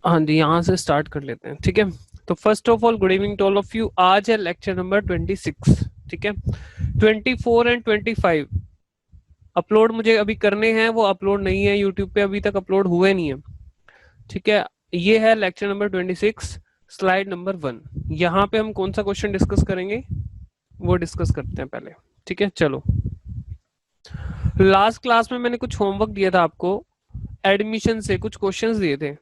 हाँ जी, यहाँ से स्टार्ट कर लेते हैं, ठीक है। तो first of all good evening to all of you. आज है लेक्चर नंबर 26, ठीक है। 24 एंड 25 अपलोड मुझे अभी करने हैं, वो अपलोड नहीं है यूट्यूब पे, अभी तक अपलोड हुए नहीं है, ठीक है। ये है लेक्चर नंबर 26, स्लाइड नंबर 1। यहाँ पे हम कौन सा क्वेश्चन डिस्कस करेंगे वो डिस्कस करते हैं पहले, ठीक है। चलो, लास्ट क्लास में मैंने कुछ होमवर्क दिया था आपको, एडमिशन से कुछ क्वेश्चंस दिए थे।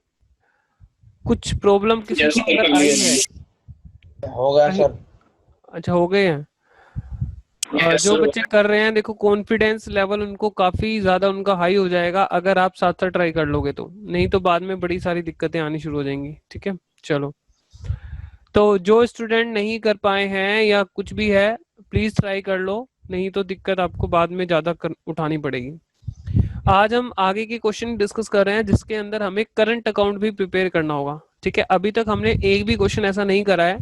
कुछ प्रॉब्लम किसी को अगर आई है हो गया कहीं? सर। अच्छा, हो गए हैं। जो बच्चे कर रहे हैं, देखो कॉन्फिडेंस लेवल उनको काफी ज्यादा उनका हाई हो जाएगा अगर आप साथ साथ ट्राई कर लोगे तो, नहीं तो बाद में बड़ी सारी दिक्कतें आनी शुरू हो जाएंगी, ठीक है। चलो, तो जो स्टूडेंट नहीं कर पाए हैं या कुछ भी है, प्लीज ट्राई कर लो, नहीं तो दिक्कत आपको बाद में ज्यादा उठानी पड़ेगी। आज हम आगे के क्वेश्चन डिस्कस कर रहे हैं जिसके अंदर हमें करंट अकाउंट भी प्रिपेयर करना होगा, ठीक है। अभी तक हमने एक भी क्वेश्चन ऐसा नहीं करा है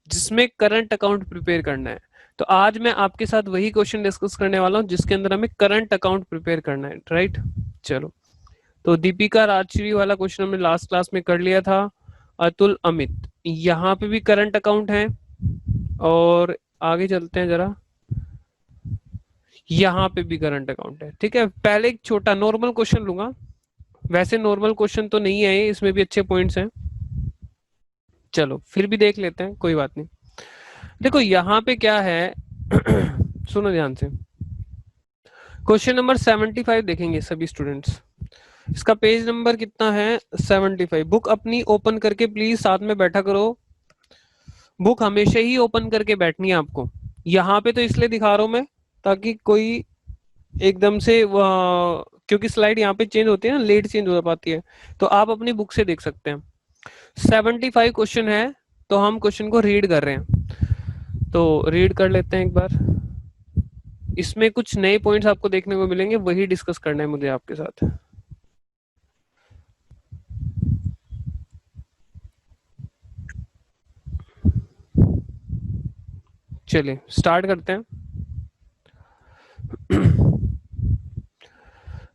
जिसमें करंट अकाउंट प्रिपेयर करना है। तो आज मैं आपके साथ वही क्वेश्चन डिस्कस करने वाला हूं जिसके अंदर हमें करंट अकाउंट प्रिपेयर करना है, राइट। चलो, तो दीपिका राजश्री वाला क्वेश्चन हमने लास्ट क्लास में कर लिया था। अतुल, अमित, यहाँ पे भी करंट अकाउंट है। और आगे चलते हैं जरा, यहाँ पे भी करंट अकाउंट है, ठीक है। पहले एक छोटा नॉर्मल क्वेश्चन लूंगा, वैसे नॉर्मल क्वेश्चन तो नहीं है, इसमें भी अच्छे पॉइंट्स हैं। चलो फिर भी देख लेते हैं, कोई बात नहीं। देखो यहाँ पे क्या है सुनो ध्यान से, क्वेश्चन नंबर 75 देखेंगे सभी स्टूडेंट्स। इसका पेज नंबर कितना है? 75। बुक अपनी ओपन करके प्लीज साथ में बैठा करो, बुक हमेशा ही ओपन करके बैठनी है आपको। यहाँ पे तो इसलिए दिखा रहा हूं मैं ताकि कोई एकदम से क्योंकि स्लाइड यहाँ पे चेंज होती है ना, लेट चेंज हो पाती है, तो आप अपनी बुक से देख सकते हैं। 75 क्वेश्चन है, तो हम क्वेश्चन को रीड कर रहे हैं, तो रीड कर लेते हैं एक बार। इसमें कुछ नए पॉइंट्स आपको देखने को मिलेंगे, वही डिस्कस करना है मुझे आपके साथ। चलिए स्टार्ट करते हैं।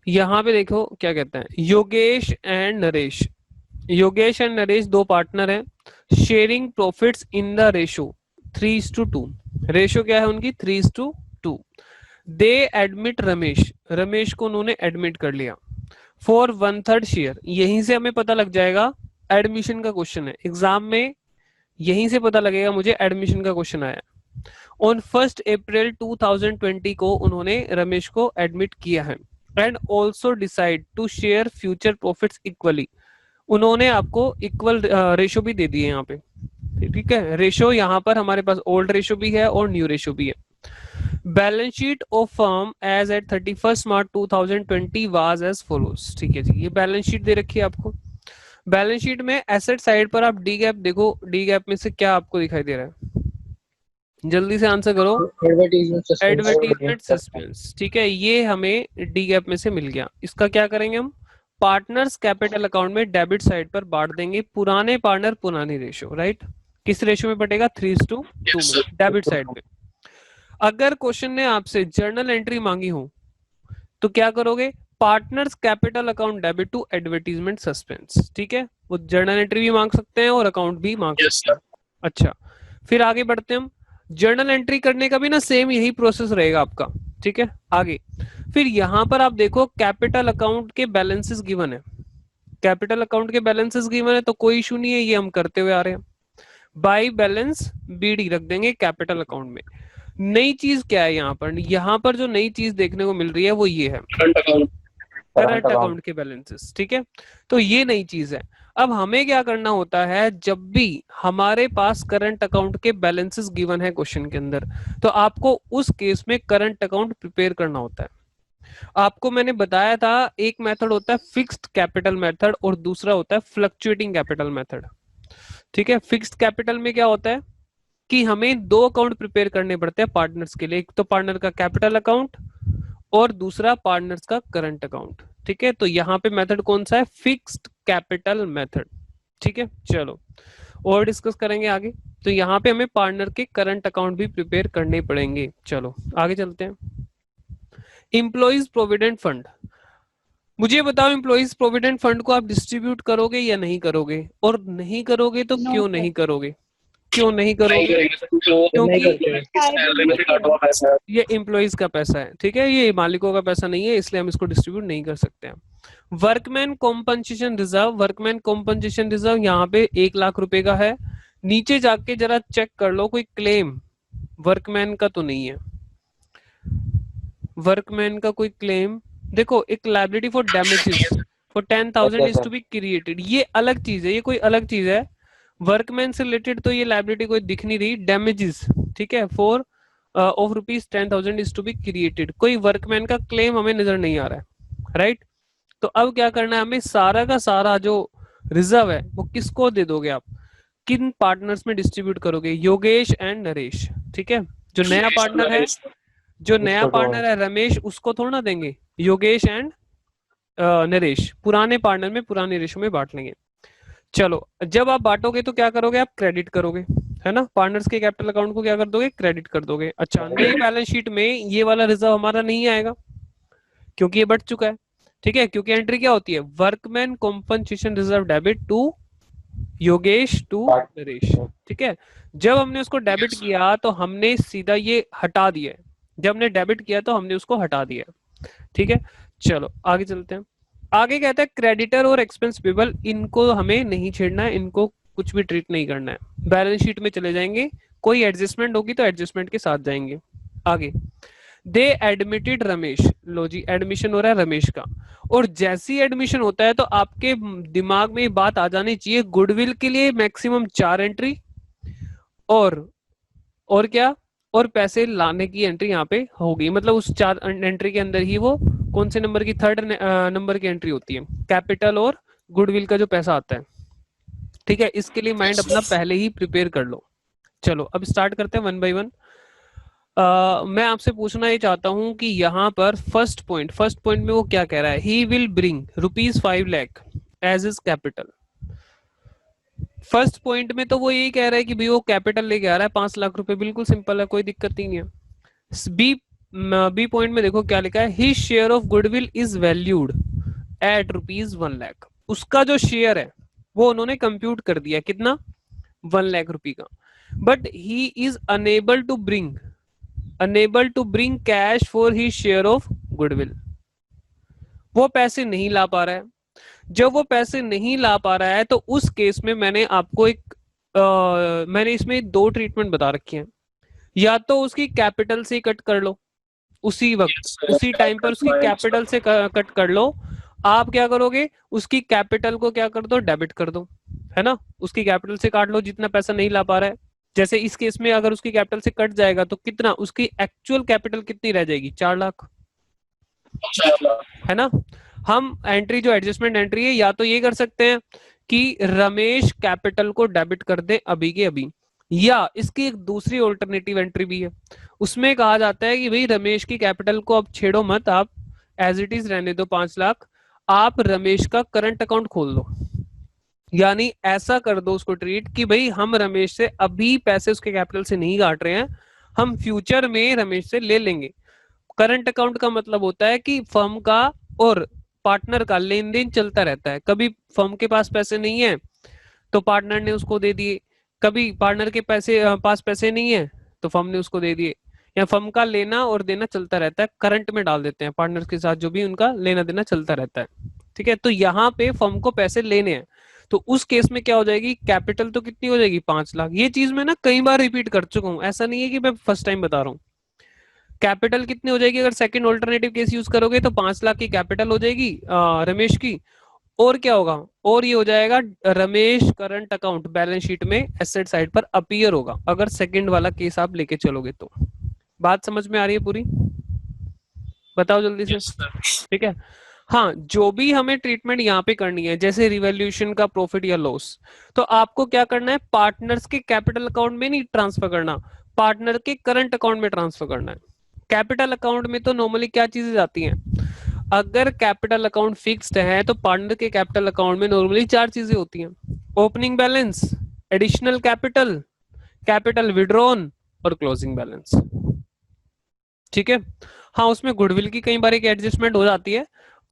यहाँ पे देखो क्या कहते हैं, योगेश एंड नरेश। योगेश एंड नरेश दो पार्टनर हैं, sharing profits in the ratio 3:2। Ratio क्या है उनकी? 3:2। दे एडमिट रमेश, रमेश को उन्होंने एडमिट कर लिया फॉर 1/3 शेयर। यहीं से हमें पता लग जाएगा, एडमिशन का क्वेश्चन है एग्जाम में, यहीं से पता लगेगा मुझे एडमिशन का क्वेश्चन आया। ऑन 1 अप्रैल 2020 को उन्होंने रमेश को एडमिट किया है and also decide to share future profits equally. उन्होंने आपको इक्वल रेशो भी दे दिए यहाँ पे, ठीक है। रेशो यहाँ पर हमारे पास ओल्ड रेशो भी है और न्यू रेशो भी है। Balance sheet of firm as at 31 March 2020 was as follows, ठीक है जी। ये बैलेंस शीट दे रखी है आपको। बैलेंस शीट में एसेट साइड पर आप डी गैप देखो, डी गैप में से क्या आपको दिखाई दे रहा है? जल्दी से आंसर करो। एडवर्टीजमेंट सस्पेंस, ठीक है, ये हमें डी गैप में से मिल गया। इसका क्या करेंगे हम? पार्टनर्स कैपिटल अकाउंट में डेबिट साइड पर बांट देंगे, पुराने पार्टनर पुरानी रेशो, राइट। किस रेशो में बटेगा? 3:2 में, डेबिट साइड पे। अगर क्वेश्चन ने आपसे जर्नल एंट्री मांगी हो तो क्या करोगे? Partners capital account debit to advertisement suspense, ठीक है। वो जर्नल एंट्री भी मांग सकते हैं और अकाउंट भी मांग सकते हैं। अच्छा, फिर आगे बढ़ते हैं हम। जर्नल एंट्री करने का भी ना सेम यही प्रोसेस रहेगा आपका, ठीक है। आगे फिर यहां पर आप देखो कैपिटल अकाउंट के बैलेंसेस गिवन है, कैपिटल अकाउंट के बैलेंसेस गिवन है तो कोई इशू नहीं है, ये हम करते हुए आ रहे हैं। बाई बैलेंस बीडी रख देंगे कैपिटल अकाउंट में। नई चीज क्या है यहाँ पर? यहाँ पर जो नई चीज देखने को मिल रही है वो ये है, करंट अकाउंट के बैलेंसेस, ठीक है। तो ये नई चीज है। अब हमें क्या करना होता है, जब भी हमारे पास करंट अकाउंट के बैलेंसेस गिवन है क्वेश्चन के अंदर, तो आपको उस केस में करंट अकाउंट प्रिपेयर करना होता है। आपको मैंने बताया था एक मेथड होता है फिक्स्ड कैपिटल मेथड और दूसरा होता है फ्लक्चुएटिंग कैपिटल मेथड, ठीक है। फिक्स्ड कैपिटल में क्या होता है कि हमें दो अकाउंट प्रिपेयर करने पड़ते हैं पार्टनर्स के लिए, एक तो पार्टनर का कैपिटल अकाउंट और दूसरा पार्टनर्स का करंट अकाउंट, ठीक है। तो यहाँ पे मेथड कौन सा है? फिक्स्ड कैपिटल मेथड, ठीक है। चलो और डिस्कस करेंगे आगे। तो यहाँ पे हमें पार्टनर के करंट अकाउंट भी प्रिपेयर करने पड़ेंगे। चलो आगे चलते हैं। एम्प्लॉइज प्रोविडेंट फंड, मुझे बताओ एम्प्लॉइज प्रोविडेंट फंड को आप डिस्ट्रीब्यूट करोगे या नहीं करोगे, और नहीं करोगे तो नो क्यों नहीं करोगे, क्यों नहीं करोगे? नहीं क्योंकि करते हैं। ये एम्प्लॉइज का पैसा है, ठीक है, ये मालिकों का पैसा नहीं है, इसलिए हम इसको डिस्ट्रीब्यूट नहीं कर सकते हैं। Workman compensation reserve, workman compensation reserve यहाँ पे 1 लाख रुपए का है। नीचे जाके जरा चेक कर लो कोई क्लेम वर्कमैन का तो नहीं है, वर्कमैन का कोई क्लेम। देखो एक liability for damages for 10,000 is to be created, ये अलग चीज है, ये कोई अलग चीज है। वर्कमैन से रिलेटेड तो ये लाइबिलिटी कोई दिख नहीं रही, डैमेजेस ठीक है for of rupees 10,000 is to be created, कोई वर्कमैन का क्लेम हमें नजर नहीं आ रहा है, राइट। तो अब क्या करना है हमें, सारा का सारा जो रिजर्व है वो किसको दे दोगे आप, किन पार्टनर्स में डिस्ट्रीब्यूट करोगे, योगेश एंड नरेश, ठीक है। जो नया पार्टनर है, जो नया पार्टनर है रमेश, उसको थोड़ा ना देंगे, योगेश एंड नरेश पुराने पार्टनर में पुराने रेशो में बांट लेंगे। चलो जब आप बांटोगे तो क्या करोगे, आप क्रेडिट करोगे, है ना, पार्टनर्स के कैपिटल अकाउंट को क्या कर दोगे, क्रेडिट कर दोगे। अच्छा नई बैलेंस शीट में ये वाला रिजर्व हमारा नहीं आएगा क्योंकि ये बढ़ चुका है, ठीक है, क्योंकि एंट्री क्या होती है, workman compensation reserve debit to Yogesh to Naresh, ठीक है। जब हमने उसको डेबिट किया तो हमने सीधा ये हटा दिया, जब हमने डेबिट किया तो हमने उसको हटा दिया, ठीक है। चलो आगे चलते हैं। आगे कहता है क्रेडिटर और एक्सपेंस पेबल, इनको हमें नहीं छेड़ना है, इनको कुछ भी ट्रीट नहीं करना है, बैलेंस शीट में चले जाएंगे, कोई एडजस्टमेंट होगी तो एडजस्टमेंट के साथ जाएंगे आगे। दे एडमिटेड रमेश, लो जी एडमिशन हो रहा है रमेश का, और जैसी एडमिशन होता है तो आपके दिमाग में बात आ जानी चाहिए, गुडविल के लिए मैक्सिमम 4 एंट्री, और क्या, और पैसे लाने की एंट्री यहाँ पे होगी, मतलब उस 4 एंट्री के अंदर ही वो कौन से नंबर की, 3rd नंबर की एंट्री होती है, कैपिटल और गुडविल का जो पैसा आता है, ठीक है। इसके लिए माइंड अपना पहले ही प्रिपेयर कर लो। चलो अब स्टार्ट करते हैं 1 बाय 1। मैं आपसे पूछना ये चाहता हूं कि यहाँ पर फर्स्ट पॉइंट में वो क्या कह रहा है, he will bring ₹5 lakh as is capital. First point में तो वो यही कह रहा है कि भाई वो कैपिटल लेके आ रहा है 5 लाख रुपए, बिल्कुल सिंपल है, कोई दिक्कत ही नहीं है। बी पॉइंट में देखो क्या लिखा है, his share of goodwill is valued at ₹1 lakh, उसका जो शेयर है वो उन्होंने कंप्यूट कर दिया कितना, 1 लाख रुपए का, but he is unable to bring cash for his share of goodwill, वो पैसे नहीं ला पा रहा है। जब वो पैसे नहीं ला पा रहा है तो उस केस में मैंने आपको मैंने इसमें 2 ट्रीटमेंट बता रखी हैं, या तो उसकी कैपिटल से कट कर लो, उसी वक्त उसी टाइम पर उसकी कैपिटल से कट कर लो। आप क्या करोगे, उसकी कैपिटल को क्या कर दो, डेबिट कर दो, है ना, उसकी कैपिटल से काट लो जितना पैसा नहीं ला पा रहा है। जैसे इस केस में अगर उसकी कैपिटल से कट जाएगा तो कितना, उसकी एक्चुअल कैपिटल कितनी रह जाएगी, 4 लाख, है ना। हम एंट्री जो एडजस्टमेंट एंट्री है, या तो ये कर सकते हैं कि रमेश कैपिटल को डेबिट कर दे अभी के अभी, या इसकी एक दूसरी ऑल्टरनेटिव एंट्री भी है, उसमें कहा जाता है कि भाई रमेश की कैपिटल को अब छेड़ो मत, आप एज इट इज रहने दो 5 लाख, आप रमेश का करंट अकाउंट खोल दो, यानी ऐसा कर दो उसको ट्रीट कि भाई हम रमेश से अभी पैसे उसके कैपिटल से नहीं काट रहे हैं, हम फ्यूचर में रमेश से ले लेंगे। करंट अकाउंट का मतलब होता है कि फर्म का और पार्टनर का लेन देन चलता रहता है, कभी फर्म के पास पैसे नहीं है तो पार्टनर ने उसको दे दिए, कभी पार्टनर के पास पैसे नहीं है तो फर्म ने उसको दे दिए, या फर्म का लेना और देना चलता रहता है, करंट में डाल देते हैं पार्टनर के साथ, जो भी उनका लेना देना चलता रहता है, ठीक है। तो यहाँ पे फर्म को पैसे लेने हैं, तो उस केस में क्या हो जाएगी, कैपिटल तो कितनी हो जाएगी, 5 लाख। ये चीज मैं ना कई बार रिपीट कर चुका हूँ, ऐसा नहीं है कि मैं फर्स्ट टाइम बता रहा हूँ। कैपिटल कितनी हो जाएगी, अगर सेकंड ऑल्टरनेटिव केस यूज करोगे तो 5 लाख की कैपिटल हो जाएगी रमेश की, और क्या होगा, और ये हो जाएगा Ramesh current account balance sheet में एसेट साइड पर अपीयर होगा, अगर सेकंड वाला केस आप लेके चलोगे तो। बात समझ में आ रही है पूरी, बताओ जल्दी से, ठीक है। हाँ जो भी हमें ट्रीटमेंट यहाँ पे करनी है, जैसे रिवैल्यूएशन का प्रॉफिट या लॉस, तो आपको क्या करना है, पार्टनर्स के कैपिटल अकाउंट में नहीं ट्रांसफर करना, पार्टनर के करंट अकाउंट में ट्रांसफर करना है। कैपिटल अकाउंट में तो नॉर्मली क्या चीजें जाती हैं, अगर कैपिटल अकाउंट फिक्स्ड है तो पार्टनर के कैपिटल अकाउंट में नॉर्मली 4 चीजें होती हैं, opening balance, additional capital, capital withdrawn और क्लोजिंग बैलेंस, ठीक है। हाँ उसमें गुडविल की कई बार एक एडजस्टमेंट हो जाती है,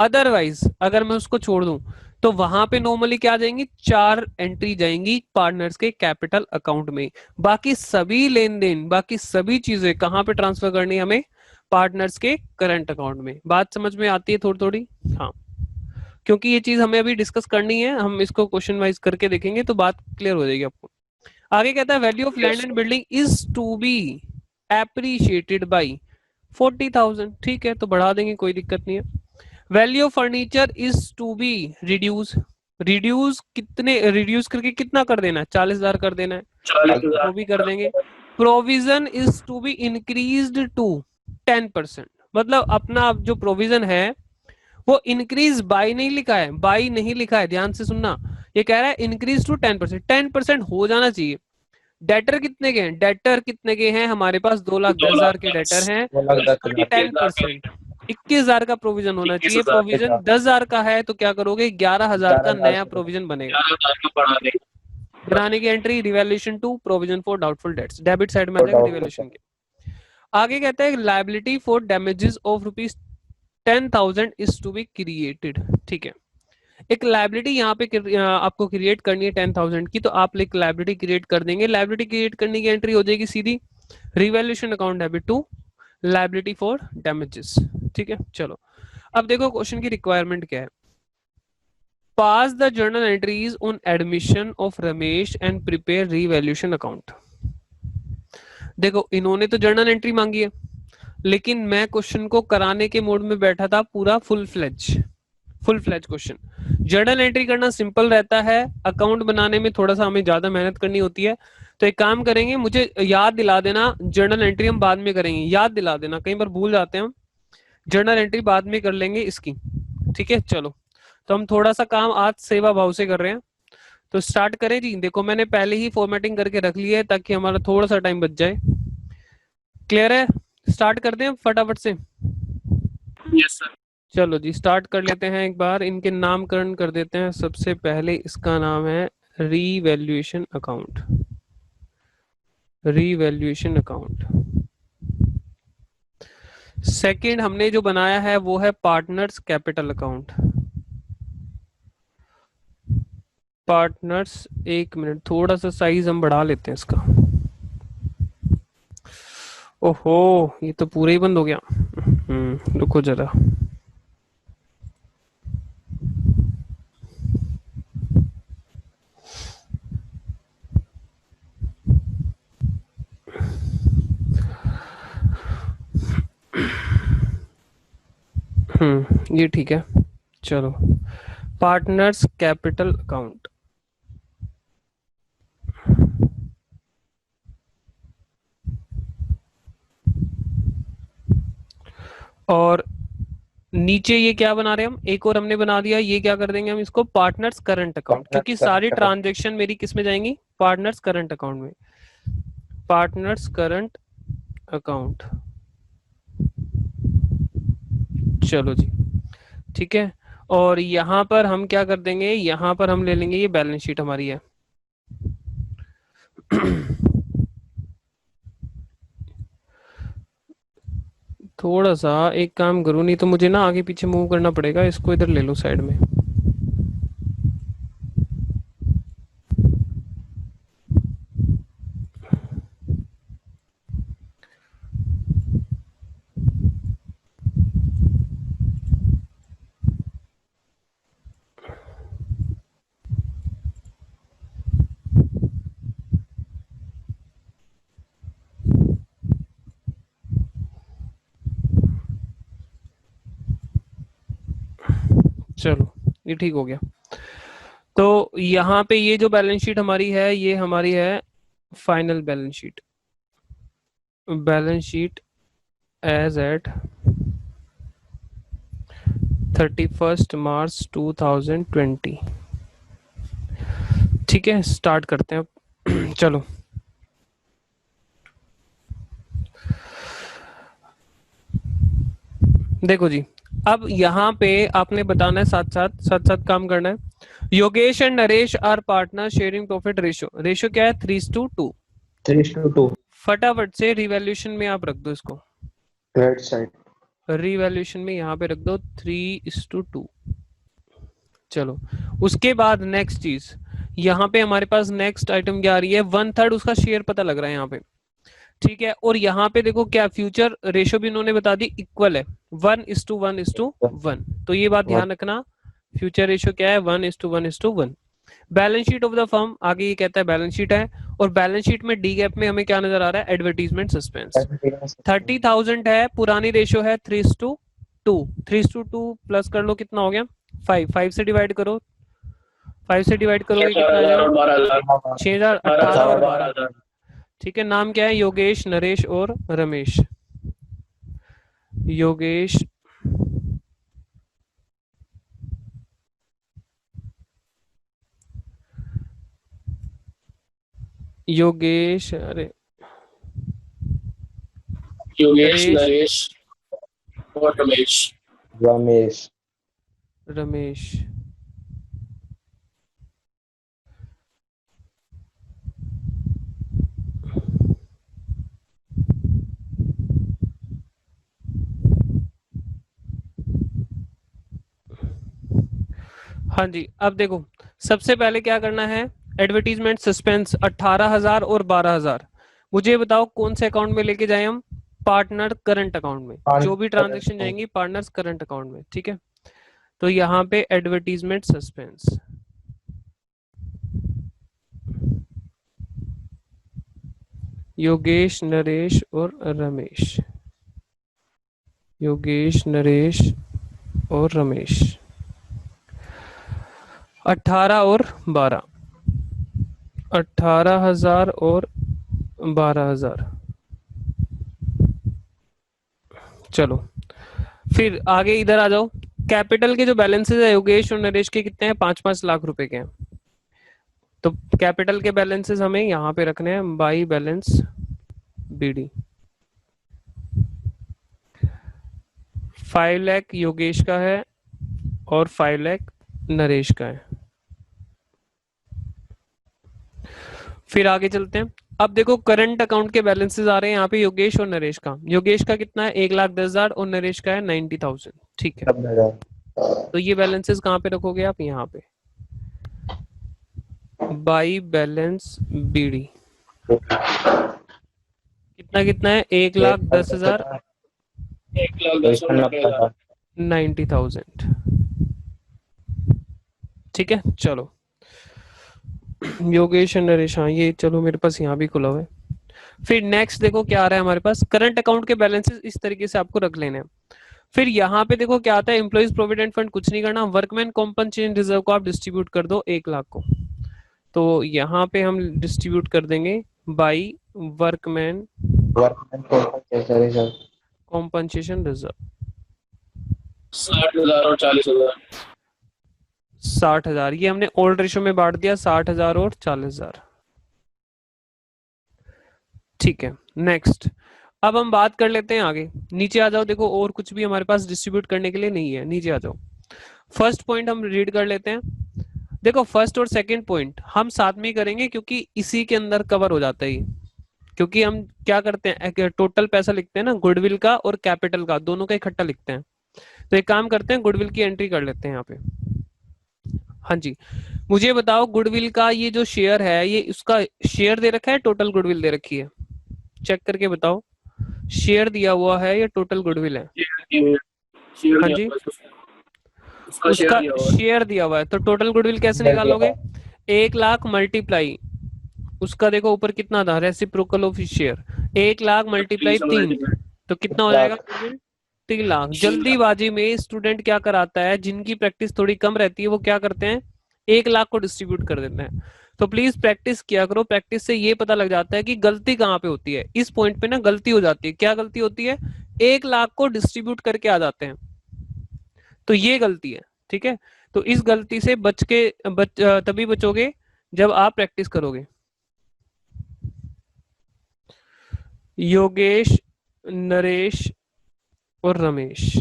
अदरवाइज अगर मैं उसको छोड़ दूं तो वहां पे नॉर्मली क्या जाएंगी, 4 एंट्री जाएंगी पार्टनर्स के कैपिटल अकाउंट में। बाकी सभी लेन देन, बाकी सभी चीजें कहां पे ट्रांसफर करनी है हमें, पार्टनर्स के करंट अकाउंट में। बात समझ में आती है थोड़ी थोड़ी? हाँ, क्योंकि ये चीज हमें अभी डिस्कस करनी है, हम इसको क्वेश्चन वाइज करके देखेंगे तो बात क्लियर हो जाएगी आपको। आगे कहता है value of land and building is to be appreciated by 40,000। ठीक है, तो बढ़ा देंगे, कोई दिक्कत नहीं है। Value of furniture is to be reduce, reduce कितने, रिड्यूस करके कितना कर देना है, 40,000 कर देना है, 40,000 वो भी कर देंगे। Provision is to be increased to 10%, मतलब अपना जो प्रोविजन है वो इंक्रीज बाय नहीं लिखा है, बाय नहीं लिखा है, ध्यान से सुनना, ये कह रहा है इंक्रीज टू 10%, 10% हो जाना चाहिए। डेटर कितने के हैं, डेटर कितने के हैं हमारे पास, 2,10,000 के डेटर हैं, 10%, 21,000 का प्रोविजन होना चाहिए। प्रोविजन 10,000 का है तो क्या करोगे, 11,000 का नया प्रोविजन बनेगा। बनाने की entry revaluation to provision for doubtful debts, debit side में आ जाएगा रिवैल्यूएशन के। आगे कहता है liability for damages of ₹10,000 is to be created. ठीक है, एक लाइबिलिटी यहाँ पे आपको क्रिएट करनी है 10,000 की, तो आप एक लाइबिलिटी क्रिएट कर देंगे। लाइबिलिटी क्रिएट करने की एंट्री हो जाएगी सीधी revaluation account debit to liability for damages. ठीक है, चलो अब देखो क्वेश्चन की रिक्वायरमेंट क्या है। Pass the journal entries on admission of Ramesh and prepare revaluation account. देखो इन्होंने तो जर्नल एंट्री मांगी है, लेकिन मैं क्वेश्चन को कराने के मोड में बैठा था पूरा full fledge question. Journal entry करना सिंपल रहता है, अकाउंट बनाने में थोड़ा सा हमें ज्यादा मेहनत करनी होती है। तो एक काम करेंगे, मुझे याद दिला देना, जर्नल एंट्री हम बाद में करेंगे, याद दिला देना, कई बार भूल जाते हैं हम, जर्नल एंट्री बाद में कर लेंगे इसकी। ठीक है, चलो तो हम थोड़ा सा काम आज सेवा भाव से कर रहे हैं, तो स्टार्ट करें जी। देखो मैंने पहले ही फॉर्मेटिंग करके रख ली है ताकि हमारा थोड़ा सा टाइम बच जाए। क्लियर है, स्टार्ट कर दें फटाफट से। Yes sir. चलो जी स्टार्ट कर लेते हैं, एक बार इनके नामकरण कर देते हैं। सबसे पहले इसका नाम है revaluation account, revaluation account. Second हमने जो बनाया है वो है पार्टनर्स कैपिटल अकाउंट। पार्टनर्स, एक मिनट थोड़ा सा साइज हम बढ़ा लेते हैं इसका। ओहो ये तो पूरा ही बंद हो गया, रुको जरा। ये ठीक है, चलो पार्टनर्स कैपिटल अकाउंट। और नीचे ये क्या बना रहे हैं हम, एक और हमने बना दिया, ये क्या कर देंगे हम इसको, पार्टनर्स करंट अकाउंट, क्योंकि सारी ट्रांजैक्शन मेरी किस में जाएंगी, पार्टनर्स करंट अकाउंट में, पार्टनर्स करंट अकाउंट। चलो जी ठीक है, और यहां पर हम क्या कर देंगे, यहां पर हम ले लेंगे, ये बैलेंस शीट हमारी है। थोड़ा सा एक काम करूं, नहीं तो मुझे ना आगे पीछे मूव करना पड़ेगा, इसको इधर ले लो साइड में। चलो ये ठीक हो गया। तो यहाँ पे ये जो बैलेंस शीट हमारी है, ये हमारी है final balance sheet, balance sheet as at 31 March 2020। ठीक है स्टार्ट करते हैं अब। चलो देखो जी, अब यहाँ पे आपने बताना है, साथ साथ काम करना है। Yogesh and Naresh are partner sharing profit, ratio, ratio क्या है 3:2। 3:2 फटाफट से रिवैल्यूएशन में आप रख दो इसको, क्रेडिट साइड। रीवैल्यूएशन में यहाँ पे रख दो 3:2। चलो, उसके बाद नेक्स्ट चीज, यहाँ पे हमारे पास नेक्स्ट आइटम क्या आ रही है, 1/3 उसका शेयर पता लग रहा है यहाँ पे, ठीक है। और यहाँ पे देखो क्या फ्यूचर रेशो भी इन्होंने बता दी इक्वल है, 1:1:1। तो ये बात ध्यान रखना, फ्यूचर रेशो क्या है, 1:1:1। Balance sheet of the firm, आगे ये कहता है बैलेंस शीट है, और बैलेंस शीट में डी गैप में हमें क्या नजर आ रहा है, एडवर्टीजमेंट सस्पेंस। 30,000 है, पुरानी रेशो है 3:2। 3:2 प्लस कर लो, कितना हो गया 5। 5 से डिवाइड करो, 5 से डिवाइड करोगे कितना आ 18,000 जाएगा, और 12,000। 6,000, 18 और 12। ठीक है, नाम क्या है, योगेश, नरेश और रमेश। योगेश, योगेश, अरे योगेश, नरेश, नरेश और रमेश। रमेश। रमेश। हाँ जी, अब देखो सबसे पहले क्या करना है, एडवर्टीजमेंट सस्पेंस 18,000 और 12,000। मुझे बताओ कौन से अकाउंट में लेके जाए हम, पार्टनर करंट अकाउंट में, जो भी ट्रांजेक्शन जाएंगी पार्टनर्स करंट अकाउंट में, ठीक है। तो यहाँ पे एडवर्टीजमेंट सस्पेंस, योगेश, नरेश और रमेश, योगेश, नरेश और रमेश, 18 और 12, 18,000 और 12,000। चलो, फिर आगे इधर आ जाओ, कैपिटल के जो बैलेंसेस है योगेश और नरेश के कितने हैं, 5-5 लाख रुपए के हैं। तो कैपिटल के बैलेंसेस हमें यहाँ पे रखने हैं by balance BD. 5 lakh Yogesh का है और 5 लाख नरेश का है। फिर आगे चलते हैं, अब देखो करंट अकाउंट के बैलेंसेस आ रहे हैं यहाँ पे योगेश और नरेश का। योगेश का कितना है, 1,10,000 और नरेश का है 90,000, ठीक है। तो ये बैलेंसेस कहाँ पे रखोगे आप, यहाँ पे बाई बैलेंस बीडी। कितना कितना है, 1,10,000, 1,10,90,000। 90,000, ठीक है। चलो, योगेश और नरेश, हाँ ये चलो मेरे पास यहाँ भी खुला हुआ है। फिर नेक्स्ट देखो क्या आ रहा है हमारे पास, करंट अकाउंट के बैलेंसेस इस तरीके से आपको रख लेने हैं। फिर यहाँ पे देखो क्या आता है, एम्प्लॉइज प्रोविडेंट फंड कुछ नहीं करना, वर्कमैन कॉम्पनसेशन रिजर्व को आप डिस्ट्रीब्यूट कर दो 1 लाख को। तो यहाँ पे हम डिस्ट्रीब्यूट कर देंगे बाई वर्कमैन कॉम्पनसेशन रिजर्व, 60,000 और 40,000। 60,000, ये हमने ओल्ड रेशो में बांट दिया, 60,000 और 40,000, ठीक है। नेक्स्ट, अब हम बात कर लेते हैं आगे, नीचे आ जाओ, देखो और कुछ भी हमारे पास डिस्ट्रीब्यूट करने के लिए नहीं है, नीचे आ जाओ। फर्स्ट पॉइंट हम रीड कर लेते हैं, देखो फर्स्ट और सेकंड पॉइंट हम साथ में ही करेंगे क्योंकि इसी के अंदर कवर हो जाता है ये। क्योंकि हम क्या करते हैं, टोटल पैसा लिखते हैं ना, गुडविल का और कैपिटल का दोनों का इकट्ठा लिखते हैं। तो एक काम करते हैं, गुडविल की एंट्री कर लेते हैं यहाँ पे। हाँ जी, मुझे बताओ गुडविल का ये जो शेयर है, ये उसका शेयर दे रखा है, टोटल गुडविल दे रखी है, चेक करके बताओ, शेयर दिया हुआ है या टोटल गुडविल है। हाँ जी, उसका शेयर दिया हुआ है, तो टोटल गुडविल कैसे निकालोगे, 1 लाख मल्टीप्लाई उसका, देखो ऊपर कितना था, reciprocal of share, 1 lakh multiply 3, तो कितना हो जाएगा गुडविल, 3 लाख। जल्दीबाजी में स्टूडेंट क्या कराता है, जिनकी प्रैक्टिस थोड़ी कम रहती है वो क्या करते हैं, 1 लाख को डिस्ट्रीब्यूट कर देते हैं। तो प्लीज प्रैक्टिस किया करो, प्रैक्टिस से ये पता लग जाता है कि गलती कहाँ पे होती है। इस पॉइंट पे ना गलती हो जाती है, क्या गलती होती है, 1 लाख को डिस्ट्रीब्यूट करके आ जाते हैं, तो ये गलती है, ठीक है। तो इस गलती से तभी बचोगे जब आप प्रैक्टिस करोगे। योगेश, नरेश और रमेश,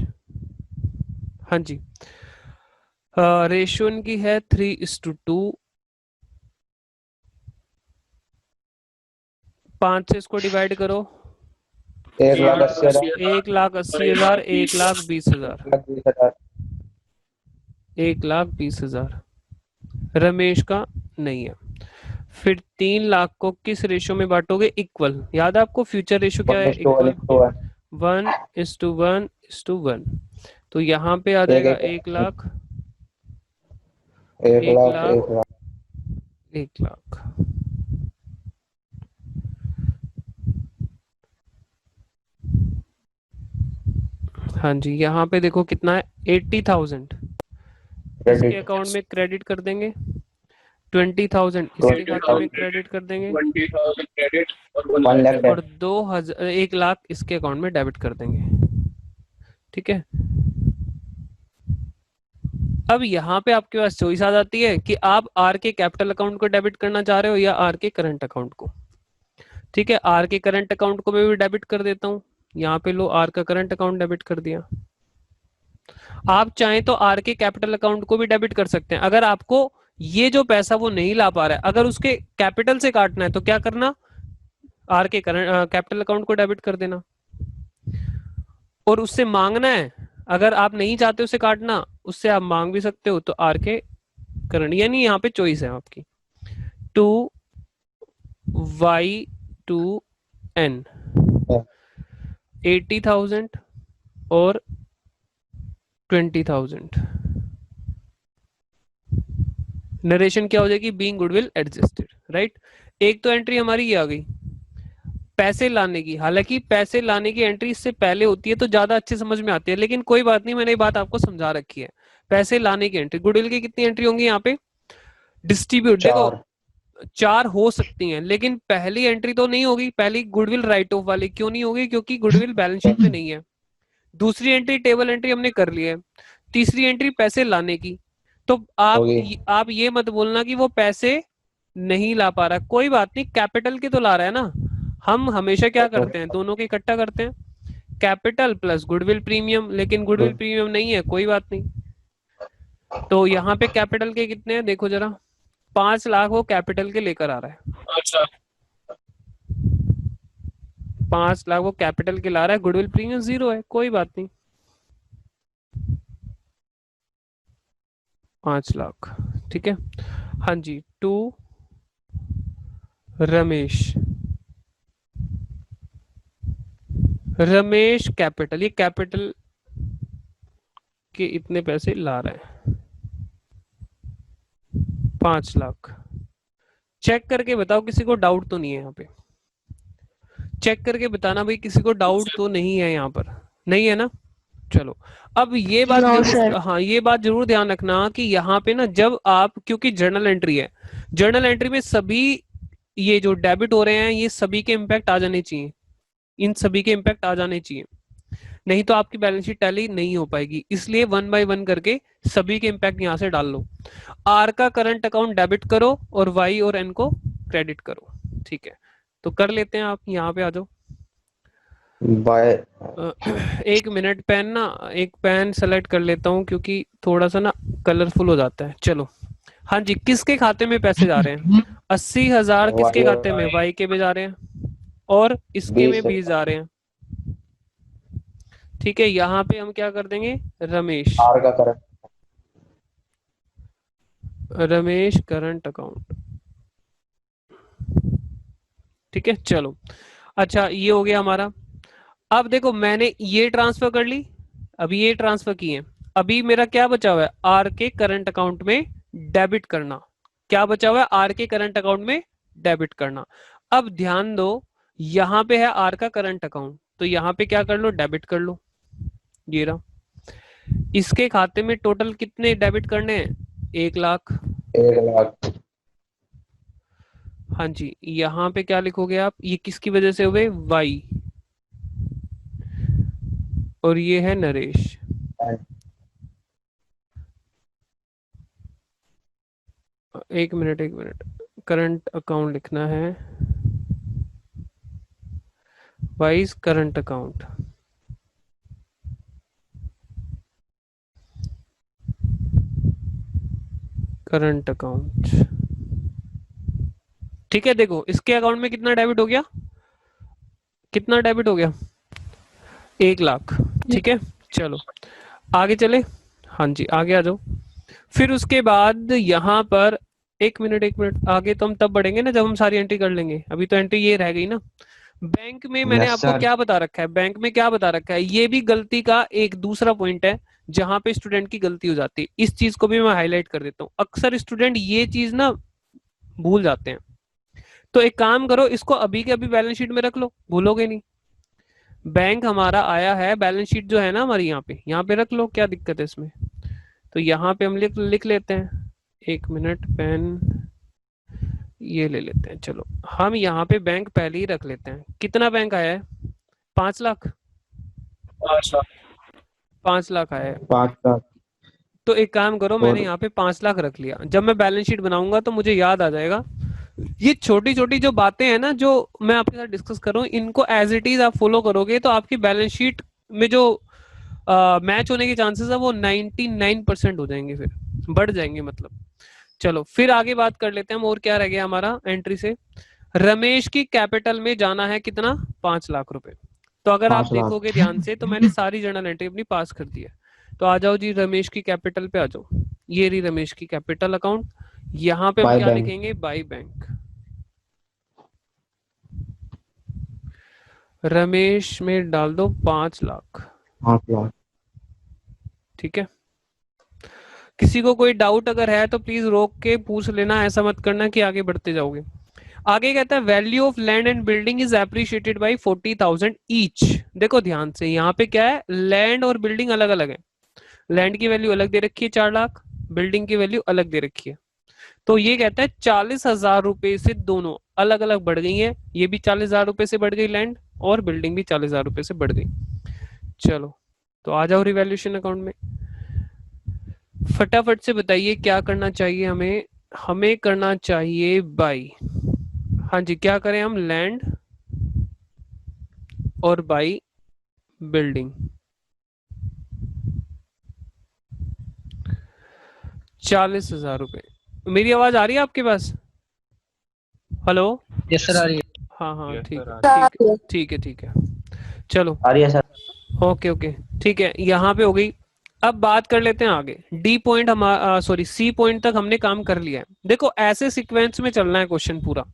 हाँ जी, रेशियो इनकी है 3:2। 5 से इसको डिवाइड करो, एक लाख अस्सी हजार 1,80,000, 1,20,000, 1,20,000 1,20,000। रमेश का नहीं है। फिर 3 लाख को किस रेशो में बांटोगे? इक्वल। याद है आपको फ्यूचर रेशो क्या है? 1:1 इक्वल। 1:1:1। तो यहाँ पे आ जाएगा 1,00,000, 1 लाख 1,00,000, 1 लाख 1,00,000। हाँ जी, यहाँ पे देखो कितना है, 80,000 इसके क्रेडिट अकाउंट में क्रेडिट कर देंगे, 20,000 इसके खाते में 20,000 क्रेडिट कर देंगे, 20,000 credit और 1 1 lakh लाख debit. और 2,000, 1,00,000 इसके अकाउंट में डेबिट कर देंगे। ठीक है। अब यहाँ पे आपके पास चॉइस आ जाती है कि आप आर के कैपिटल अकाउंट को डेबिट करना चाह रहे हो या आर के करंट अकाउंट को। ठीक है, आर के करंट अकाउंट को मैं भी डेबिट कर देता हूँ। यहाँ पे लो, आर का करंट अकाउंट डेबिट कर दिया। आप चाहें तो आर के कैपिटल अकाउंट को भी डेबिट कर सकते हैं। अगर आपको ये जो पैसा वो नहीं ला पा रहा है, अगर उसके कैपिटल से काटना है तो क्या करना, आर के करंट कैपिटल अकाउंट को डेबिट कर देना। और उससे मांगना है, अगर आप नहीं चाहते उसे काटना, उससे आप मांग भी सकते हो, तो आर के करंट, यानी यहाँ पे चॉइस है आपकी, टू वाई टू एन, 80,000 और 20,000। नरेशन क्या हो जाएगी? Being goodwill adjusted, right. एक तो एंट्री हमारी ये आ गई पैसे लाने की। हालांकि पैसे लाने की एंट्री इससे पहले होती है तो ज्यादा अच्छे समझ में आती है, लेकिन कोई बात नहीं, मैंने ये बात आपको समझा रखी है। पैसे लाने की एंट्री, गुडविल की कितनी एंट्री होंगी यहाँ पे? डिस्ट्रीब्यूट, देखो 4 हो सकती हैं, लेकिन पहली एंट्री तो नहीं होगी, पहली गुडविल राइट ऑफ वाली। क्यों नहीं होगी? क्योंकि गुडविल बैलेंस शीट में नहीं है। दूसरी एंट्री टेबल एंट्री हमने कर ली है। तीसरी एंट्री पैसे लाने की। तो आप ये मत बोलना कि वो पैसे नहीं ला पा रहा। कोई बात नहीं, कैपिटल के तो ला रहा है ना। हम हमेशा क्या करते हैं, दोनों के इकट्ठा करते हैं, कैपिटल प्लस गुडविल प्रीमियम। लेकिन गुडविल प्रीमियम नहीं है, कोई बात नहीं। तो यहाँ पे कैपिटल के कितने हैं देखो जरा, 5,00,000 वो कैपिटल के लेकर आ रहा है। अच्छा, 5,00,000 वो कैपिटल के ला रहा है, गुडविल प्रीमियम 0 है, कोई बात नहीं। 5,00,000, ठीक है। हाँ जी, टू रमेश, रमेश कैपिटल, ये कैपिटल के इतने पैसे ला रहा है, 5,00,000। चेक करके बताओ किसी को डाउट तो नहीं है यहाँ पे? चेक करके बताना भाई, किसी को डाउट तो नहीं है यहाँ पर? नहीं है ना? चलो, अब ये बात जरूर, हाँ ये बात जरूर ध्यान रखना कि यहाँ पे ना, जब आप, क्योंकि जर्नल एंट्री है, जर्नल एंट्री में सभी ये जो डेबिट हो रहे हैं ये सभी के इम्पैक्ट आ जाने चाहिए, इन सभी के इम्पैक्ट आ जाने चाहिए, नहीं तो आपकी बैलेंस शीट टैली नहीं हो पाएगी। इसलिए 1 बाय 1 करके सभी के इम्पैक्ट यहाँ से डाल लो। आर का करंट अकाउंट डेबिट करो और वाई और एन को क्रेडिट करो। ठीक है, तो कर लेते हैं। आप यहाँ पे आ जाओ। बाय। एक मिनट, पेन ना, एक पेन सेलेक्ट कर लेता हूँ क्योंकि थोड़ा सा ना कलरफुल हो जाता है। चलो, हाँ जी, किसके खाते में पैसे जा रहे हैं? 80,000 किसके खाते में? वाई के में जा रहे हैं, और इसके में 20 जा रहे हैं। ठीक है, यहाँ पे हम क्या कर देंगे, रमेश, आर का करंट, रमेश करंट अकाउंट। ठीक है, चलो, अच्छा ये हो गया हमारा। अब देखो, मैंने ये ट्रांसफर कर ली, अभी ये ट्रांसफर किए, अभी मेरा क्या बचा हुआ है, आर के करंट अकाउंट में डेबिट करना। क्या बचा हुआ है? आर के करंट अकाउंट में डेबिट करना। अब ध्यान दो, यहां पे है आर का करंट अकाउंट, तो यहां पे क्या कर लो, डेबिट कर लो, ये रहा। इसके खाते में टोटल कितने डेबिट करने हैं? 1,00,000। 1 लाख। हाँ जी, यहाँ पे क्या लिखोगे आप, ये किसकी वजह से हुए? वाई, और ये है नरेश। एक मिनट, एक मिनट, करंट अकाउंट लिखना है, wise current account. Current account, ठीक है। देखो, इसके अकाउंट में कितना डेबिट हो गया, कितना डेबिट हो गया? 1 लाख। ठीक है, चलो आगे चले। हाँ जी, आगे आ जाओ। फिर उसके बाद यहाँ पर, एक मिनट आगे तो हम तब बढ़ेंगे ना जब हम सारी एंट्री कर लेंगे, अभी तो एंट्री ये रह गई ना। बैंक में मैंने यस आपको सर। क्या बता रखा है, बैंक में क्या बता रखा है, ये भी गलती का एक दूसरा पॉइंट है जहां पे स्टूडेंट की गलती हो जाती है। इस चीज को भी मैं हाईलाइट कर देता हूँ, अक्सर स्टूडेंट ये चीज ना भूल जाते हैं। तो एक काम करो, इसको अभी के अभी बैलेंस शीट में रख लो, भूलोगे नहीं। बैंक हमारा आया है, बैलेंस शीट जो है ना हमारी यहाँ पे रख लो, क्या दिक्कत है इसमें। तो यहाँ पे हम लिख लिख लेते हैं, 1 मिनट, पेन ये ले लेते हैं। चलो हम यहाँ पे बैंक पहले ही रख लेते हैं। कितना बैंक आया है? 5 लाख। 5 लाख। 5 लाख आया है। 5 लाख। तो एक काम करो, मैंने और यहाँ पे 5 लाख रख लिया। जब मैं बैलेंस शीट बनाऊंगा तो मुझे याद आ जाएगा। ये छोटी छोटी जो बातें हैं ना जो मैं आपके साथ डिस्कस कर रहा हूँ, इनको एज इट इज आप फॉलो करोगे तो आपकी बैलेंस शीट में जो मैच होने के चांसेस है वो 99% हो जाएंगे, फिर बढ़ जाएंगे मतलब। चलो फिर आगे बात कर लेते हैं हम, और क्या रह गया हमारा एंट्री से। रमेश की कैपिटल में जाना है कितना? 5 लाख रुपए। तो अगर आप 5 लाख। देखोगे ध्यान से तो मैंने सारी जर्नल एंट्री अपनी पास कर दी है। तो आ जाओ जी, रमेश की कैपिटल पे आ जाओ। ये रही रमेश की कैपिटल अकाउंट। यहाँ पे हम बाय क्या बैंक। लिखेंगे? By bank. रमेश में डाल दो 5 लाख। 5 लाख। ठीक है, किसी को कोई डाउट अगर है तो प्लीज रोक के पूछ लेना, ऐसा मत करना कि आगे बढ़ते जाओगे। आगे कहता है value of land and building is appreciated by 40,000 each. देखो ध्यान से, यहाँ पे क्या है, लैंड और बिल्डिंग अलग अलग है। लैंड की वैल्यू अलग दे रखी है 4 लाख, बिल्डिंग की वैल्यू अलग दे रखी है। तो ये कहता है 40,000 रुपए से दोनों अलग अलग बढ़ गई है। ये भी 40,000 रुपए से बढ़ गई लैंड, और बिल्डिंग भी 40,000 रुपए से बढ़ गई। चलो तो आ जाओ रिवैल्यूएशन अकाउंट में। फटाफट से बताइए क्या करना चाहिए हमें। हमें करना चाहिए बाई। हाँ जी, क्या करें हम? लैंड और बाई बिल्डिंग। 40,000 रुपए। मेरी आवाज आ रही है आपके पास? हेलो? यस सर, आ रही है। हाँ हाँ, Yes, ठीक sir, है ठीक है ठीक है ठीक है। चलो आ रही है सर। ओके ओके, ठीक है, यहाँ पे हो गई। अब बात कर लेते हैं आगे। डी पॉइंट हमारा, सॉरी सी पॉइंट तक हमने काम कर लिया है। देखो ऐसे सीक्वेंस में चलना है क्वेश्चन पूरा।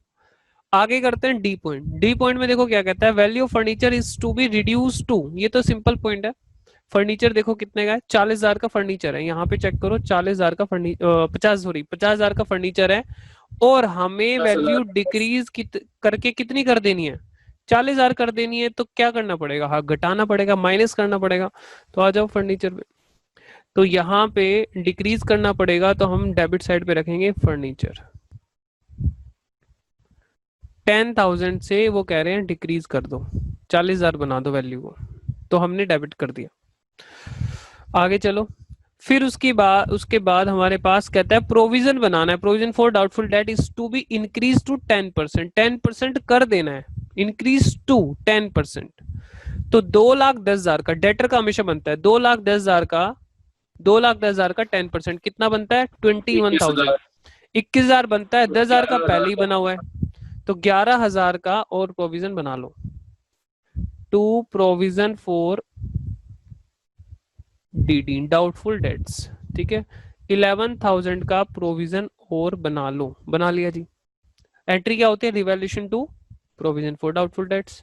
आगे करते हैं डी पॉइंट। डी पॉइंट में देखो क्या कहता है, value of furniture is to be reduce to. ये तो सिंपल पॉइंट है। फर्नीचर देखो कितने का है, 40,000 का फर्नीचर है। यहाँ पे चेक करो, 40,000 का 50,000 का फर्नीचर है। और हमें 10,000। वैल्यू डिक्रीज करके कितनी कर देनी है? 40,000 कर देनी है। तो क्या करना पड़ेगा? हाँ, घटाना पड़ेगा, माइनस करना पड़ेगा। तो आ जाओ फर्नीचर पे। तो यहाँ पे डिक्रीज करना पड़ेगा, तो हम डेबिट साइड पे रखेंगे फर्नीचर। 10,000 से वो कह रहे हैं डिक्रीज कर दो, 40,000 बना दो वैल्यू को। तो हमने डेबिट कर दिया। आगे चलो। फिर उसके बाद हमारे पास कहता है प्रोविजन बनाना है। Provision for doubtful debt is to be increase to 10%। 10% कर देना है, इंक्रीज टू 10%। तो 2,10,000 का डेटर का हमेशा बनता है। 2,10,000 का 2,10,000 का 10% कितना बनता है? 21,000। 21,000 बनता है, 10,000 का पहले ही बना हुआ है। तो 11,000 का और प्रोविजन बना लो। टू प्रोविजन फॉर डीडी डाउटफुल डेट्स। ठीक है, 11,000 का प्रोविजन और बना लो। बना लिया जी। एंट्री क्या होती है? Revaluation to provision for doubtful debts.